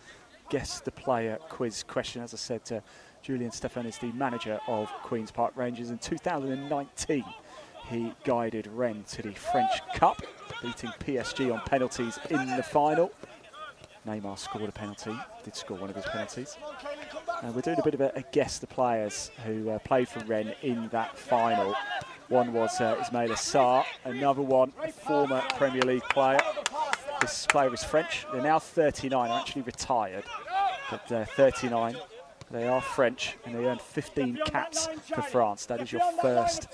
guess the player quiz question? As I said, Julian Stephan is the manager of Queen's Park Rangers. In 2019, he guided Rennes to the French Cup, beating PSG on penalties in the final. Neymar scored a penalty, did score one of his penalties. And we're doing a bit of a guess the players who played for Rennes in that final. One was Ismail Assar, another one, a former Premier League player. This player is French. They're now 39, actually retired, but they're 39. They are French, and they earned 15 caps for France. That is your first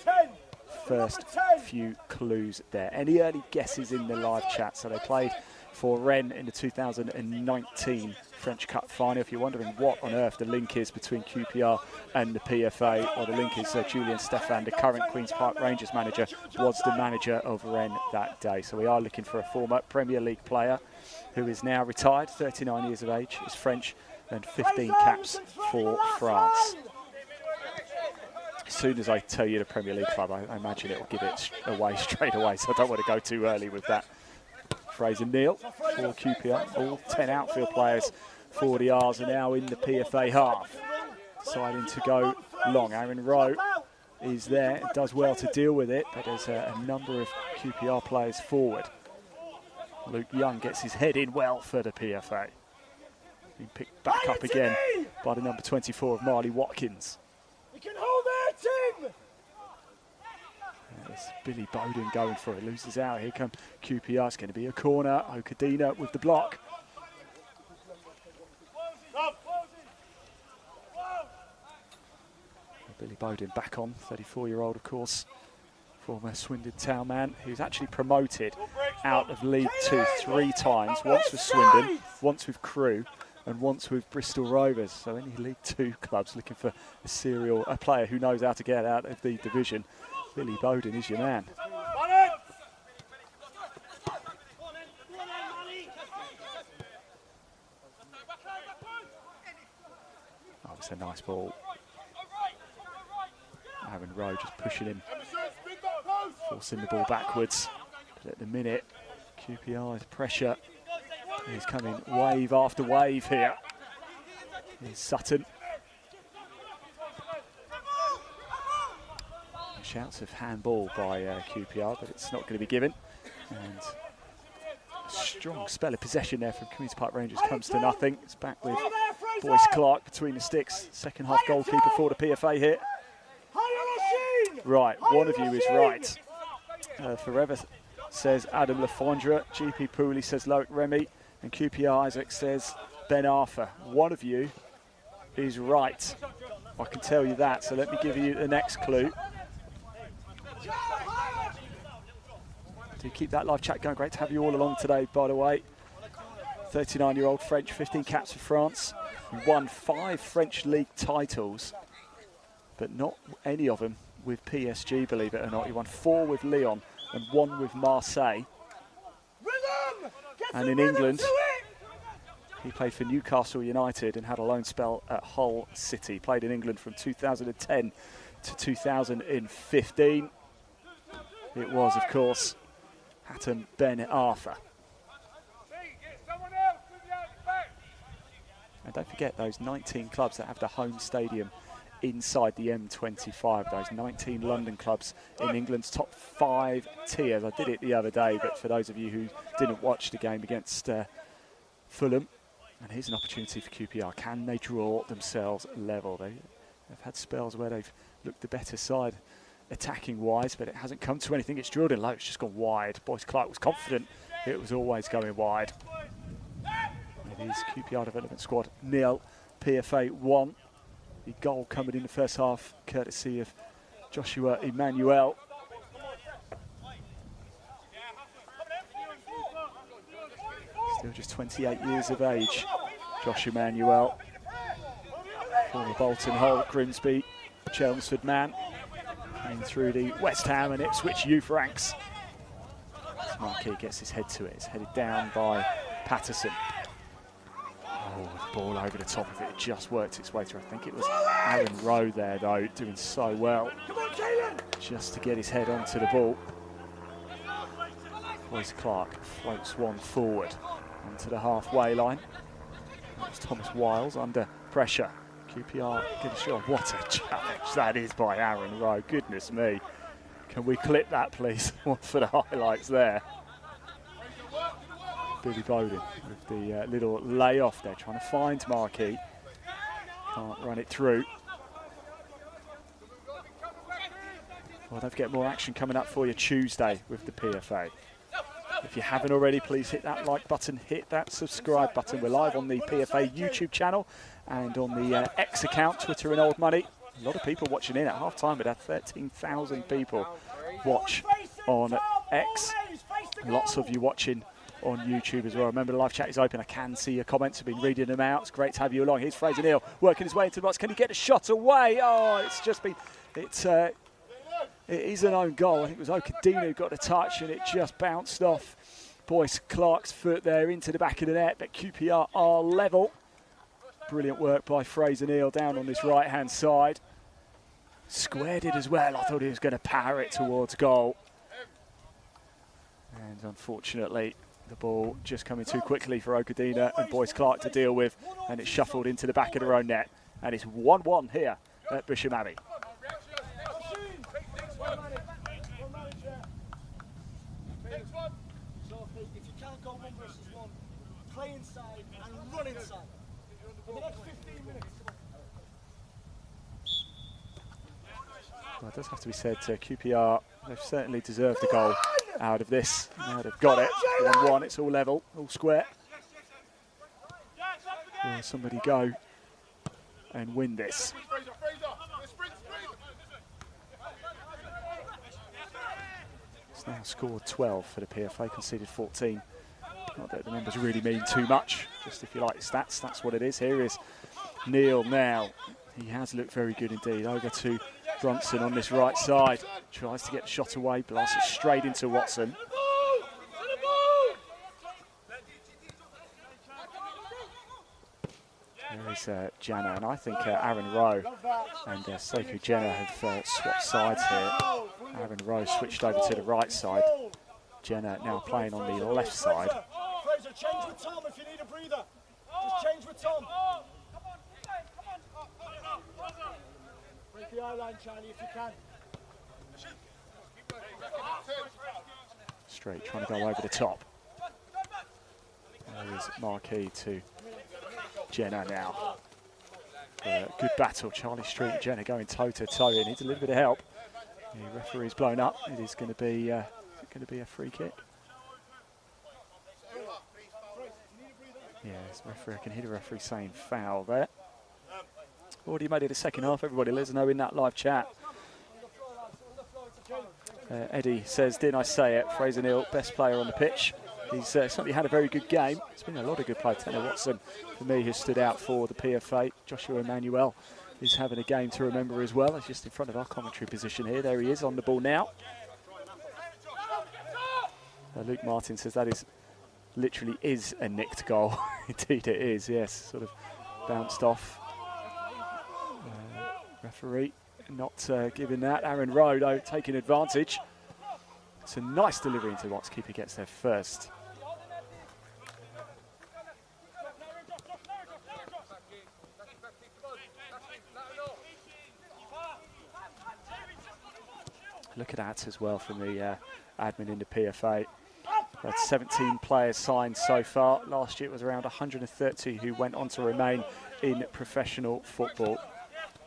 few clues there. Any early guesses in the live chat? So they played for Rennes in the 2019 French Cup final. If you're wondering what on earth the link is between QPR and the PFA, or the link is Julian Stephan, the current Queen's Park Rangers manager, was the manager of Rennes that day. So we are looking for a former Premier League player who is now retired, 39 years of age, is French, and 15 caps for France. As soon as I tell you the Premier League club, I imagine it will give it away straight away, so I don't want to go too early with that. Fraser Neal for QPR. All 10 outfield players for the R's are now in the PFA half. Deciding to go long. Aaron Rowe is there. It does well to deal with it, but there's a number of QPR players forward. Luke Young gets his head in well for the PFA. Being picked back up again by the number 24 of Marley Watkins. We can hold our team! There's Billy Bowden going for it, loses out. Here come QPR, it's going to be a corner. Okadina with the block. Billy Bowden back on, 34-year-old of course, former Swindon Town man, who's actually promoted out of League Two 3 times, once with Swindon, once with Crewe, and once with Bristol Rovers. So any League Two clubs looking for a player who knows how to get out of the division, Billy Bowden is your man. Oh, it's a nice ball. Aaron Rowe just pushing him, forcing the ball backwards. But at the minute, QPR's pressure is coming wave after wave here. Here's Sutton. Shouts of handball by QPR, but it's not going to be given. And a strong spell of possession there from Queen's Park Rangers comes to nothing. It's back with Boyce Clark between the sticks. Second half goalkeeper for the PFA here. Right, one of you is right. Forever says Adam Lafondra. GP Pooley says Loic Remy. And QPR Isaac says Ben Arthur. One of you is right. I can tell you that. So let me give you the next clue. Do keep that live chat going. Great to have you all along today, by the way. 39-year-old French, 15 caps for France. He won 5 French league titles, but not any of them with PSG, believe it or not. He won 4 with Lyon and 1 with Marseille. And in England, he played for Newcastle United and had a loan spell at Hull City. Played in England from 2010 to 2015. It was, of course, Hatem Ben Arfa. And don't forget those 19 clubs that have the home stadium inside the M25, those 19 London clubs in England's top 5 tiers. I did it the other day, but for those of you who didn't watch the game against Fulham, and here's an opportunity for QPR. Can they draw themselves level? They've had spells where they've looked the better side attacking-wise, but it hasn't come to anything. It's drilled in low, it's just gone wide. Boyce Clark was confident it was always going wide. It is QPR development squad 0, PFA 1. The goal coming in the first half, courtesy of Joshua Emmanuel. Still just 28 years of age, Josh Emmanuel. Former Bolton, Hull, Grimsby, Chelmsford man. Playing through the West Ham and Ipswich youth ranks. As Marquis gets his head to it, it's headed down by Patterson. Oh, the ball over the top of it, it just worked its way through. I think it was Aaron Rowe there, though, doing so well just to get his head onto the ball. Boyce Clark floats one forward onto the halfway line. That was Thomas Wiles under pressure. QPR get a shot. What a challenge that is by Aaron Rowe. Goodness me. Can we clip that, please? For the highlights there. Billy Bowden with the little layoff there, trying to find Marquis. Can't run it through. Well, don't forget more action coming up for you Tuesday with the PFA. If you haven't already, please hit that like button, hit that subscribe button. We're live on the PFA YouTube channel and on the X account, Twitter and Old Money. A lot of people watching in at half time. We'd had 13,000 people watch on X. Lots of you watching on YouTube as well. Remember, the live chat is open. I can see your comments. I've been reading them out. It's great to have you along. Here's Fraser Neal working his way into the box. Can he get a shot away? Oh, it's just been... It is an own goal. I think it was Okadina who got the touch and it just bounced off Boyce Clark's foot there into the back of the net, but QPR are level. Brilliant work by Fraser Neal down on this right-hand side. Squared it as well. I thought he was going to power it towards goal. And unfortunately, the ball just coming too quickly for Okadina and Boyce Clark to deal with, and it's shuffled into the back of their own net. And it's 1-1 here at Bisham Abbey. If you can't go 1 versus 1, play inside and run inside. In the next 15 minutes. Well, it does have to be said, QPR, they've certainly deserved the goal out of this. Now they've got it. 1-1, it's all level, all square. Will somebody go and win this? It's now scored 12 for the PFA, conceded 14. Not that the numbers really mean too much, just if you like the stats, that's what it is. Here is Neal now. He has looked very good indeed. Over to Brunson on this right side. Tries to get the shot away, blasts it straight into Watson. There is Jana, and I think Aaron Rowe and Sekou Jenner have swapped sides here. Aaron Rowe switched over to the right side. Jenner now playing on the left side. Fraser, change with Tom if you need a breather. Just change with Tom. Break the eye line, Charlie, if you can. Straight, trying to go over the top. There is Marquis to Jenner now. Good battle, Charlie Street and Jenner going toe-to-toe. He needs a little bit of help. The referee's blown up. It is going to be a free kick. Yes, referee. I can hear the referee saying foul there. Already made it a second half. Everybody let us know in that live chat. Eddie says, didn't I say it? Fraser Neal, best player on the pitch. He's certainly had a very good game. It's been a lot of good play. Tanner Watson, for me, has stood out for the PFA. Joshua Emmanuel is having a game to remember as well. He's just in front of our commentary position here. There he is on the ball now. Luke Martin says that is literally is a nicked goal. Indeed it is, yes. Sort of bounced off. Referee not giving that. Aaron Rowe, though, taking advantage. It's a nice delivery into the box. Keeper gets there first. Look at that as well from the admin in the PFA. That's 17 players signed so far. Last year it was around 130 who went on to remain in professional football.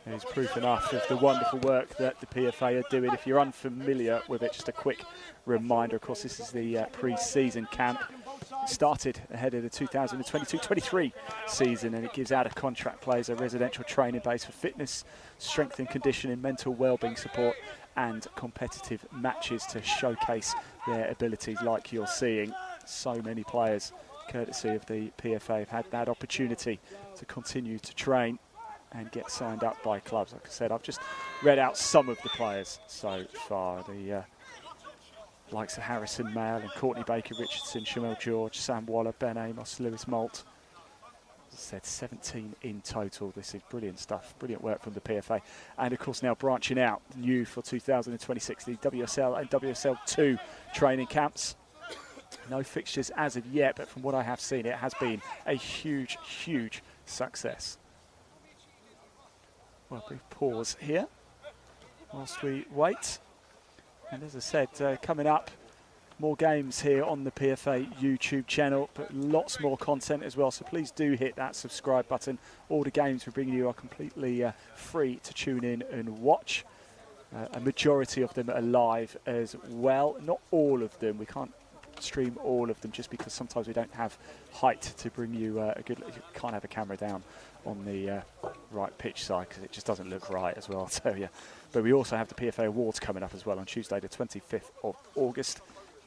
And it's proof enough of the wonderful work that the PFA are doing. If you're unfamiliar with it, just a quick reminder. Of course, this is the pre-season camp. It started ahead of the 2022-23 season, and it gives out-of-contract players a residential training base for fitness, strength and conditioning, mental well-being support, and competitive matches to showcase their abilities. Like you're seeing, so many players, courtesy of the PFA, have had that opportunity to continue to train and get signed up by clubs. Like I said, I've just read out some of the players so far. The likes of Harrison Mayle and Courtney Baker Richardson, Shamel George, Sam Waller, Ben Amos, Lewis Malt. As I said, 17 in total. This is brilliant stuff, brilliant work from the PFA. And of course now branching out, new for 2026, the WSL and WSL2 training camps. No fixtures as of yet, but from what I have seen, it has been a huge, huge success. Well, a brief pause here whilst we wait. And as I said, coming up, more games here on the PFA YouTube channel, but lots more content as well. So please do hit that subscribe button. All the games we're bringing you are completely free to tune in and watch. A majority of them are live as well. Not all of them. We can't stream all of them just because sometimes we don't have height to bring you a good... You can't have a camera down on the right pitch side because it just doesn't look right as well, I'll tell you. But we also have the PFA Awards coming up as well on Tuesday the 25th of August.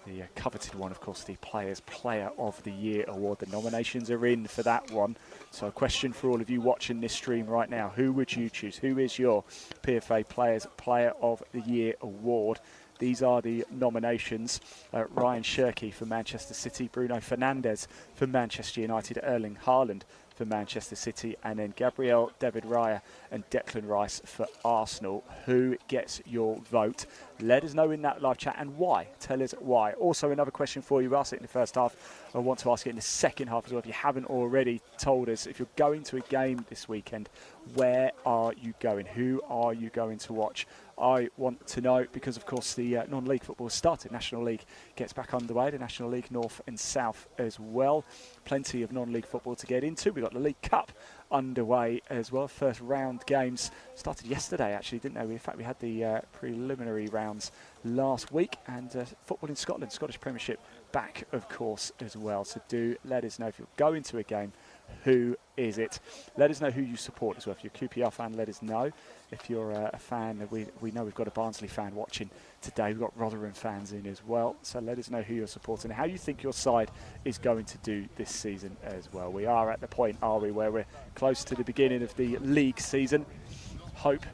The coveted one, of course, the Players Player of the Year Award. The nominations are in for that one. So a question for all of you watching this stream right now. Who would you choose? Who is your PFA Players Player of the Year Award? These are the nominations. Ryan Shirky for Manchester City, Bruno Fernandes for Manchester United, Erling Haaland for Manchester City, and then Gabriel David Raya and Declan Rice for Arsenal. Who gets your vote? Let us know in that live chat and why. Tell us why. Also, another question for you. We asked it in the first half. I want to ask it in the second half as well. If you haven't already told us, if you're going to a game this weekend, where are you going? Who are you going to watch? I want to know because, of course, the non-league football has started. National League gets back underway. The National League North and South as well. Plenty of non-league football to get into. We've got the League Cup underway as well. First round games started yesterday, actually, didn't they? In fact, we had the preliminary rounds last week. And football in Scotland, Scottish Premiership, back, of course, as well. So do let us know if you're going to a game. Who is it? Let us know who you support as well. If you're a QPR fan, let us know. If you're a fan, we know we've got a Barnsley fan watching today. We've got Rotherham fans in as well. So let us know who you're supporting and how you think your side is going to do this season as well. We are at the point, are we, where we're close to the beginning of the league season. Hope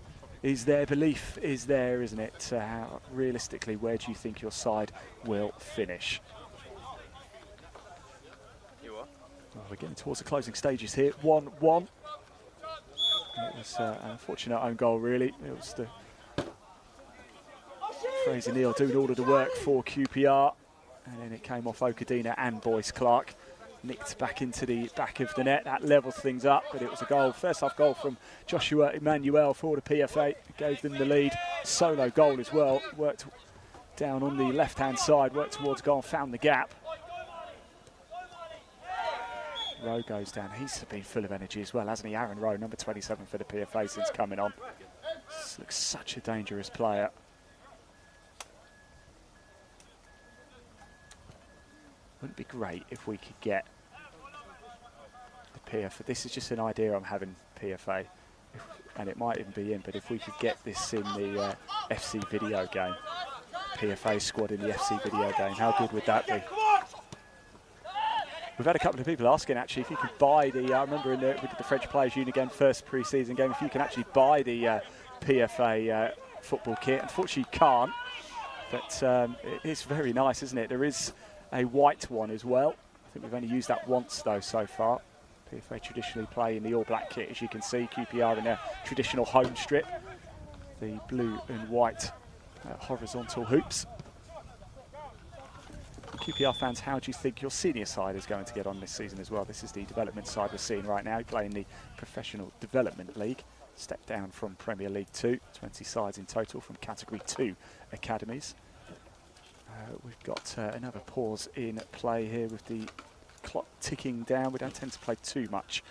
is there, belief is there, isn't it? How, realistically, where do you think your side will finish? Well, we're getting towards the closing stages here. 1-1. It was an unfortunate own goal, really. It was the Fraser Neal doing all of the work for QPR. And then it came off Okadina and Boyce Clark. Nicked back into the back of the net. That levelled things up, but it was a goal. First half goal from Joshua Emmanuel for the PFA. It gave them the lead. Solo goal as well. Worked down on the left-hand side, worked towards goal, found the gap. Rowe goes down. He's been full of energy as well, hasn't he? Aaron Rowe, number 27 for the PFA since coming on. This looks such a dangerous player. Wouldn't it be great if we could get the PFA? This is just an idea I'm having, PFA, and it might even be in, but if we could get this in the FC video game, PFA squad in the FC video game, how good would that be? We've had a couple of people asking, actually, if you could buy the... I remember we did the French Players Union game, first pre-season game, if you can actually buy the PFA football kit. Unfortunately, you can't, but it is very nice, isn't it? There is a white one as well. I think we've only used that once, though, so far. PFA traditionally play in the all-black kit, as you can see. QPR in their traditional home strip. The blue and white horizontal hoops. QPR fans, how do you think your senior side is going to get on this season as well? This is the development side we're seeing right now, playing the Professional Development League. step down from Premier League 2, 20 sides in total from Category 2 academies. We've got another pause in play here with the clock ticking down. We don't tend to play too much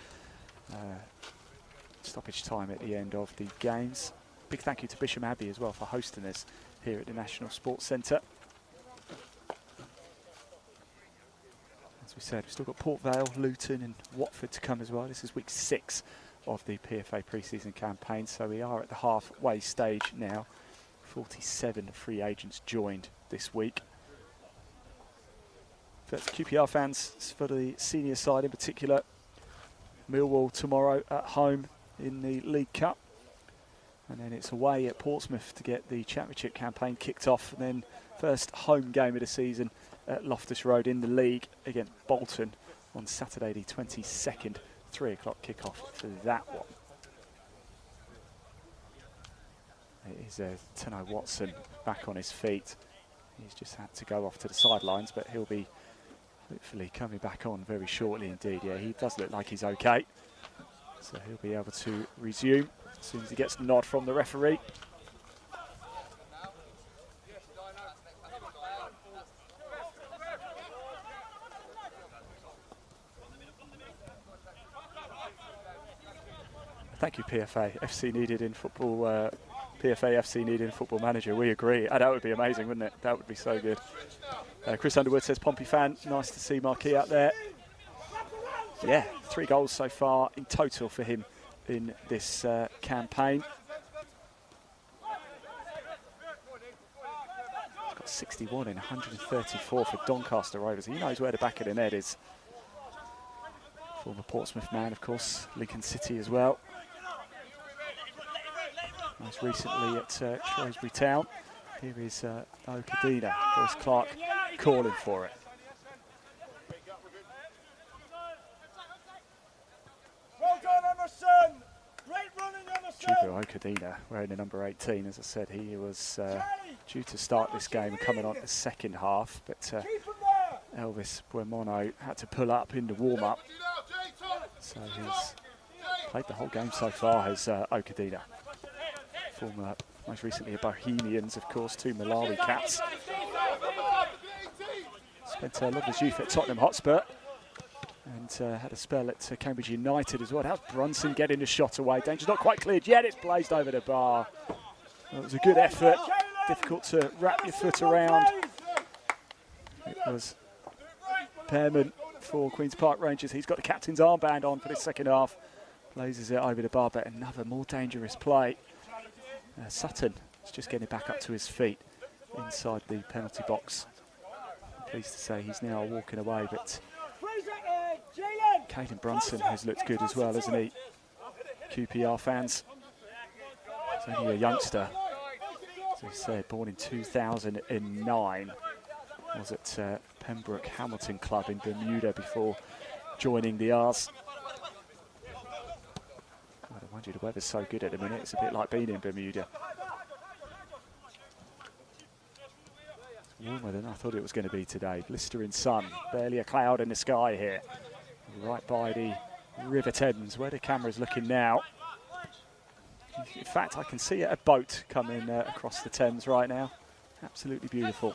stoppage time at the end of the games. Big thank you to Bisham Abbey as well for hosting us here at the National Sports Centre. As we said, we've still got Port Vale, Luton and Watford to come as well. This is week 6 of the PFA pre-season campaign, so we are at the halfway stage now. 47 free agents joined this week. For QPR fans, for the senior side in particular, Millwall tomorrow at home in the League Cup. And then it's away at Portsmouth to get the Championship campaign kicked off. And then first home game of the season at Loftus Road in the league against Bolton on Saturday the 22nd. 3 o'clock kickoff for that one. It is Teno Watson back on his feet. He's just had to go off to the sidelines, but he'll be hopefully coming back on very shortly indeed. Yeah, he does look like he's okay. So he'll be able to resume as soon as he gets the nod from the referee. Thank you, PFA. FC needed in football. PFA FC needed in Football Manager. We agree. That would be amazing, wouldn't it? That would be so good. Chris Underwood says, Pompey fan, nice to see Marquis out there. Yeah, 3 goals so far in total for him in this campaign. He's got 61 in 134 for Doncaster Rovers. He knows where the back of the net is. Former Portsmouth man, of course. Lincoln City as well. Most recently at Shrewsbury Town. Here is Okadina, Boyce Clark calling for it. Well done, Emerson. Great running, Emerson. Jugo Okadina wearing the number 18. As I said, he was due to start this game coming on the second half, but Elvis Buemono had to pull up in the warm-up. So he's played the whole game so far as Okadina. Former, most recently a Bohemians, of course, 2 Malawi caps. Spent a lot of his youth at Tottenham Hotspur and had a spell at Cambridge United as well. How's Brunson getting the shot away? Danger's not quite cleared yet. It's blazed over the bar. Well, it was a good effort. Difficult to wrap your foot around. It was Pearman for Queen's Park Rangers. He's got the captain's armband on for this second half. Blazes it over the bar, but another more dangerous play. Sutton is just getting back up to his feet inside the penalty box. I'm pleased to say he's now walking away, but Caden Brunson has looked good as well, hasn't he? QPR fans. He's only a youngster, as I said, born in 2009. Was at Pembroke Hamilton Club in Bermuda before joining the R's. Mind you, the weather's so good at the minute, it's a bit like being in Bermuda. It's warmer than I thought it was going to be today. Blistering sun, barely a cloud in the sky here. Right by the River Thames, where the camera's looking now. In fact, I can see a boat coming across the Thames right now. Absolutely beautiful.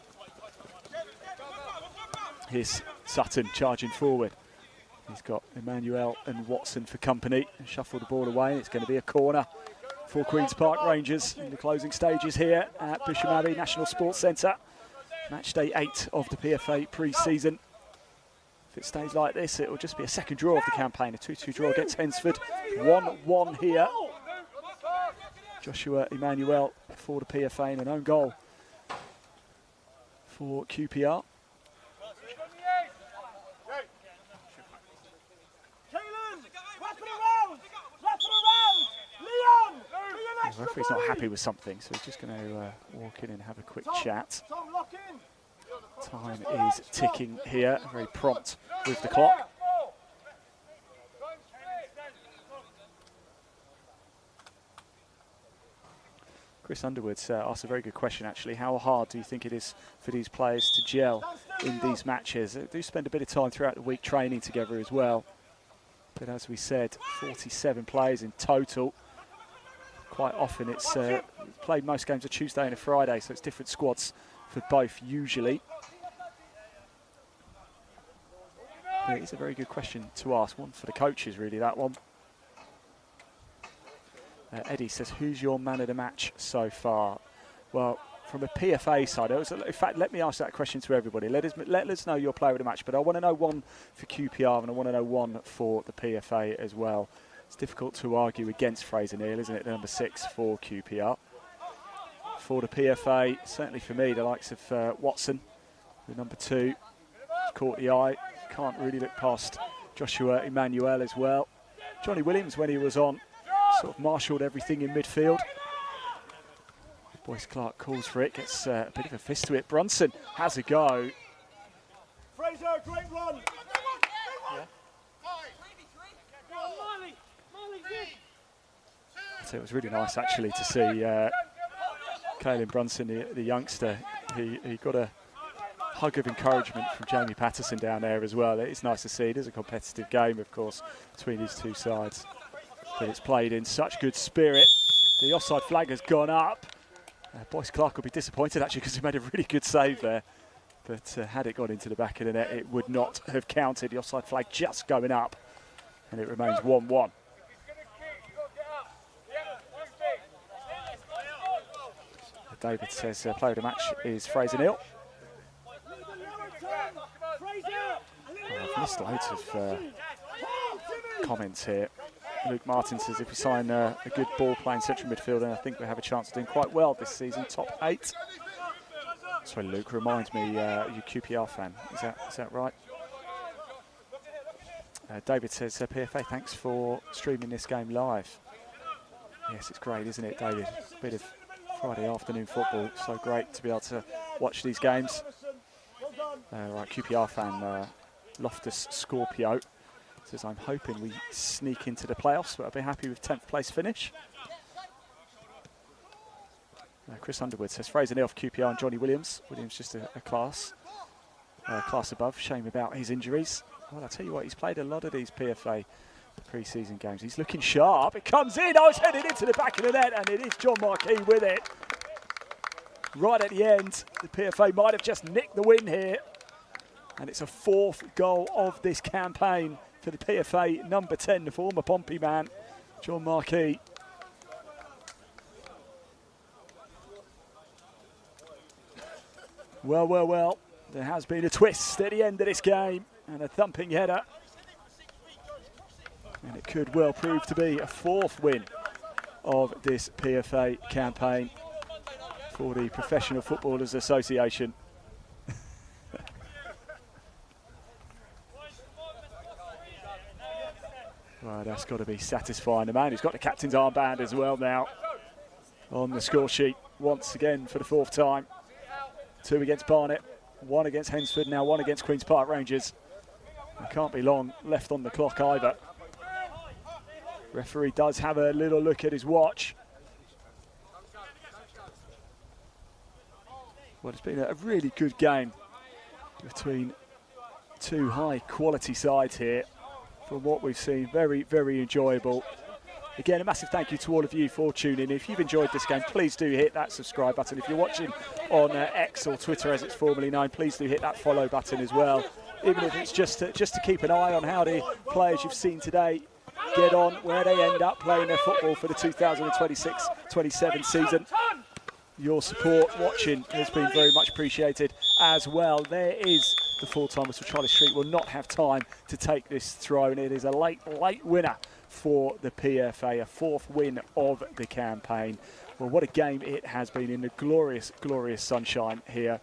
Here's Sutton charging forward. He's got Emmanuel and Watson for company and shuffle the ball away. It's going to be a corner for Queen's Park Rangers in the closing stages here at Bisham Abbey National Sports Centre. Match day 8 of the PFA pre-season. If it stays like this, it will just be a second draw of the campaign. A 2-2 draw against Hensford. 1-1 here. Joshua Emmanuel for the PFA and an own goal for QPR. The referee's not happy with something, so he's just going to walk in and have a quick chat. Time is ticking here, very prompt with the clock. Chris Underwood asked a very good question, actually. How hard do you think it is for these players to gel in these matches? They do spend a bit of time throughout the week training together as well. But as we said, 47 players in total. quite often it's played most games a Tuesday and a Friday, so it's different squads for both usually. But it is a very good question to ask, one for the coaches really, that one. Eddie says, who's your man of the match so far? Well, from a PFA side, in fact, let me ask that question to everybody. Let us know your player of the match, but I want to know one for QPR and I want to know one for the PFA as well. It's difficult to argue against Fraser Neal, isn't it? The number 6 for QPR. For the PFA, certainly for me, the likes of Watson, the number 2, caught the eye. Can't really look past Joshua Emmanuel as well. Johnny Williams, when he was on, sort of marshalled everything in midfield. Boyce Clark calls for it, gets a bit of a fist to it. Brunson has a go. Fraser, great run. Yeah. So it was really nice actually to see Caelan Brunson, the youngster. He got a hug of encouragement from Jamie Patterson down there as well. It's nice to see. It is a competitive game, of course, between these two sides. But it's played in such good spirit. The offside flag has gone up. Boyce Clark will be disappointed actually because he made a really good save there. But had it gone into the back of the net, it would not have counted. The offside flag just going up. And it remains 1-1. David says player of the match is Fraser Neal. I've missed loads of comments here. Luke Martin says if we sign a good ball-playing central midfielder, I think we have a chance of doing quite well this season, top 8. Sorry, Luke, reminds me, you're a QPR fan. Is that right? David says, PFA, thanks for streaming this game live. Yes, it's great, isn't it, David? A bit of Friday afternoon football. It's so great to be able to watch these games. Right, QPR fan Loftus Scorpio says, I'm hoping we sneak into the playoffs, but I'll be happy with 10th place finish. Chris Underwood says, Fraser Neal for QPR and Johnny Williams. Williams just a class above. Shame about his injuries. Well, I'll tell you what, he's played a lot of these PFA pre-season games. He's looking sharp. It comes in. Oh, it's headed into the back of the net, and it is John Marquis with it. Right at the end, the PFA might have just nicked the win here. And it's a 4th goal of this campaign for the PFA, number 10, the former Pompey man, John Marquis. Well, well, well, there has been a twist at the end of this game and a thumping header. And it could well prove to be a 4th win of this PFA campaign for the Professional Footballers Association. Right, that's got to be satisfying. The man who's got the captain's armband as well now on the score sheet once again for the 4th time. 2 against Barnet, 1 against Hensford, now 1 against Queen's Park Rangers. There can't be long left on the clock either. Referee does have a little look at his watch. Well, it's been a really good game between 2 high-quality sides here. From what we've seen, very, very enjoyable. Again, a massive thank you to all of you for tuning in. If you've enjoyed this game, please do hit that subscribe button. If you're watching on X or Twitter as it's formerly known, please do hit that follow button as well. Even if it's just to keep an eye on how the players you've seen today get on, where they end up playing their football for the 2026-27 season. Your support watching has been very much appreciated as well. There is the full-time whistle. Charlie Street will not have time to take this throw, and it is a late winner for the PFA, a 4th win of the campaign. Well, what a game it has been in the glorious, glorious sunshine here.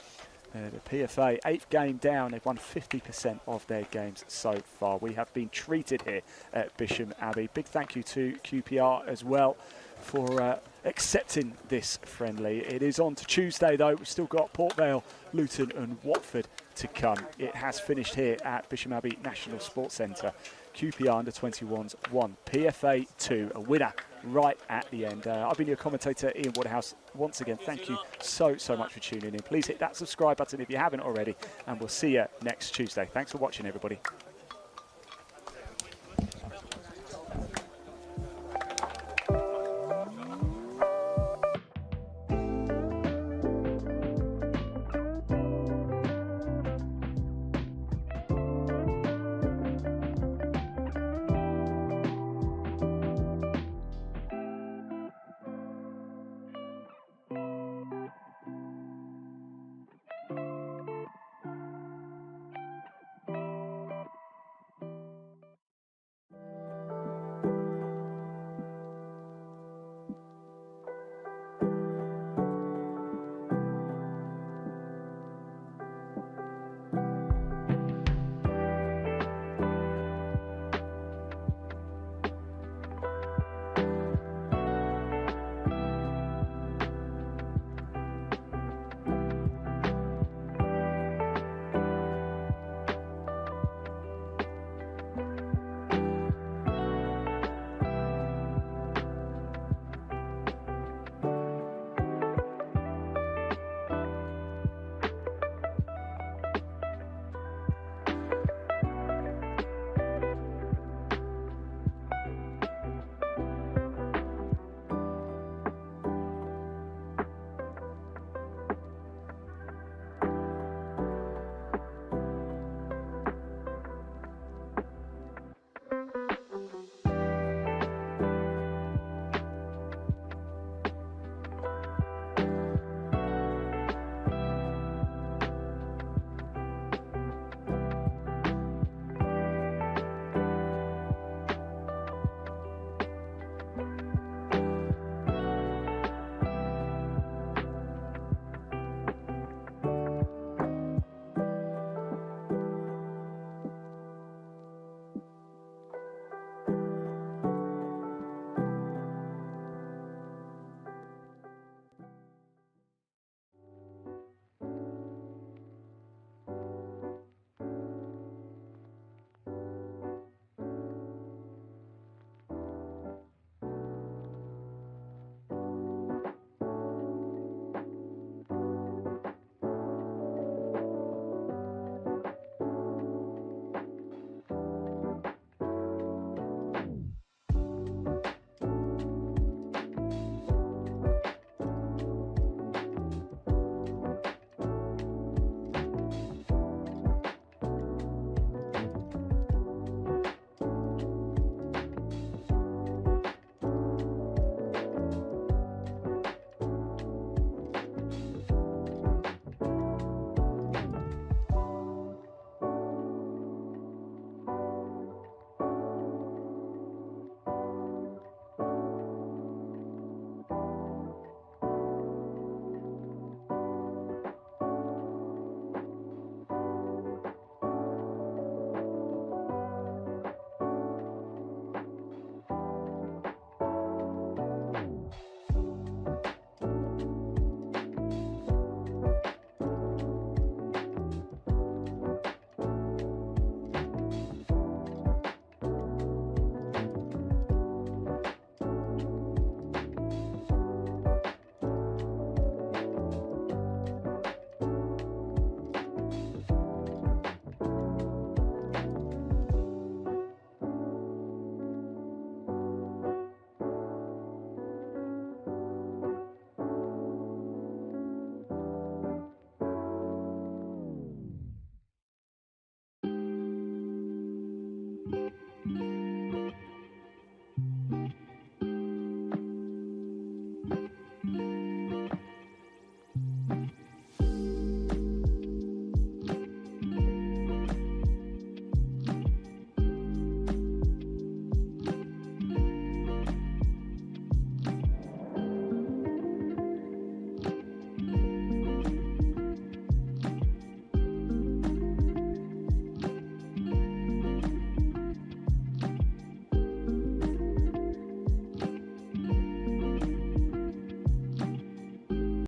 The PFA, 8th game down. They've won 50% of their games so far. We have been treated here at Bisham Abbey. Big thank you to QPR as well for accepting this friendly. It is on to Tuesday though. We've still got Port Vale, Luton and Watford to come. It has finished here at Bisham Abbey National Sports Centre. QPR under-21s 1, PFA 2, a winner right at the end. I've been your commentator, Ian Waterhouse. Once again, thank you so much for tuning in. Please hit that subscribe button if you haven't already, and we'll see you next Tuesday. Thanks for watching, everybody.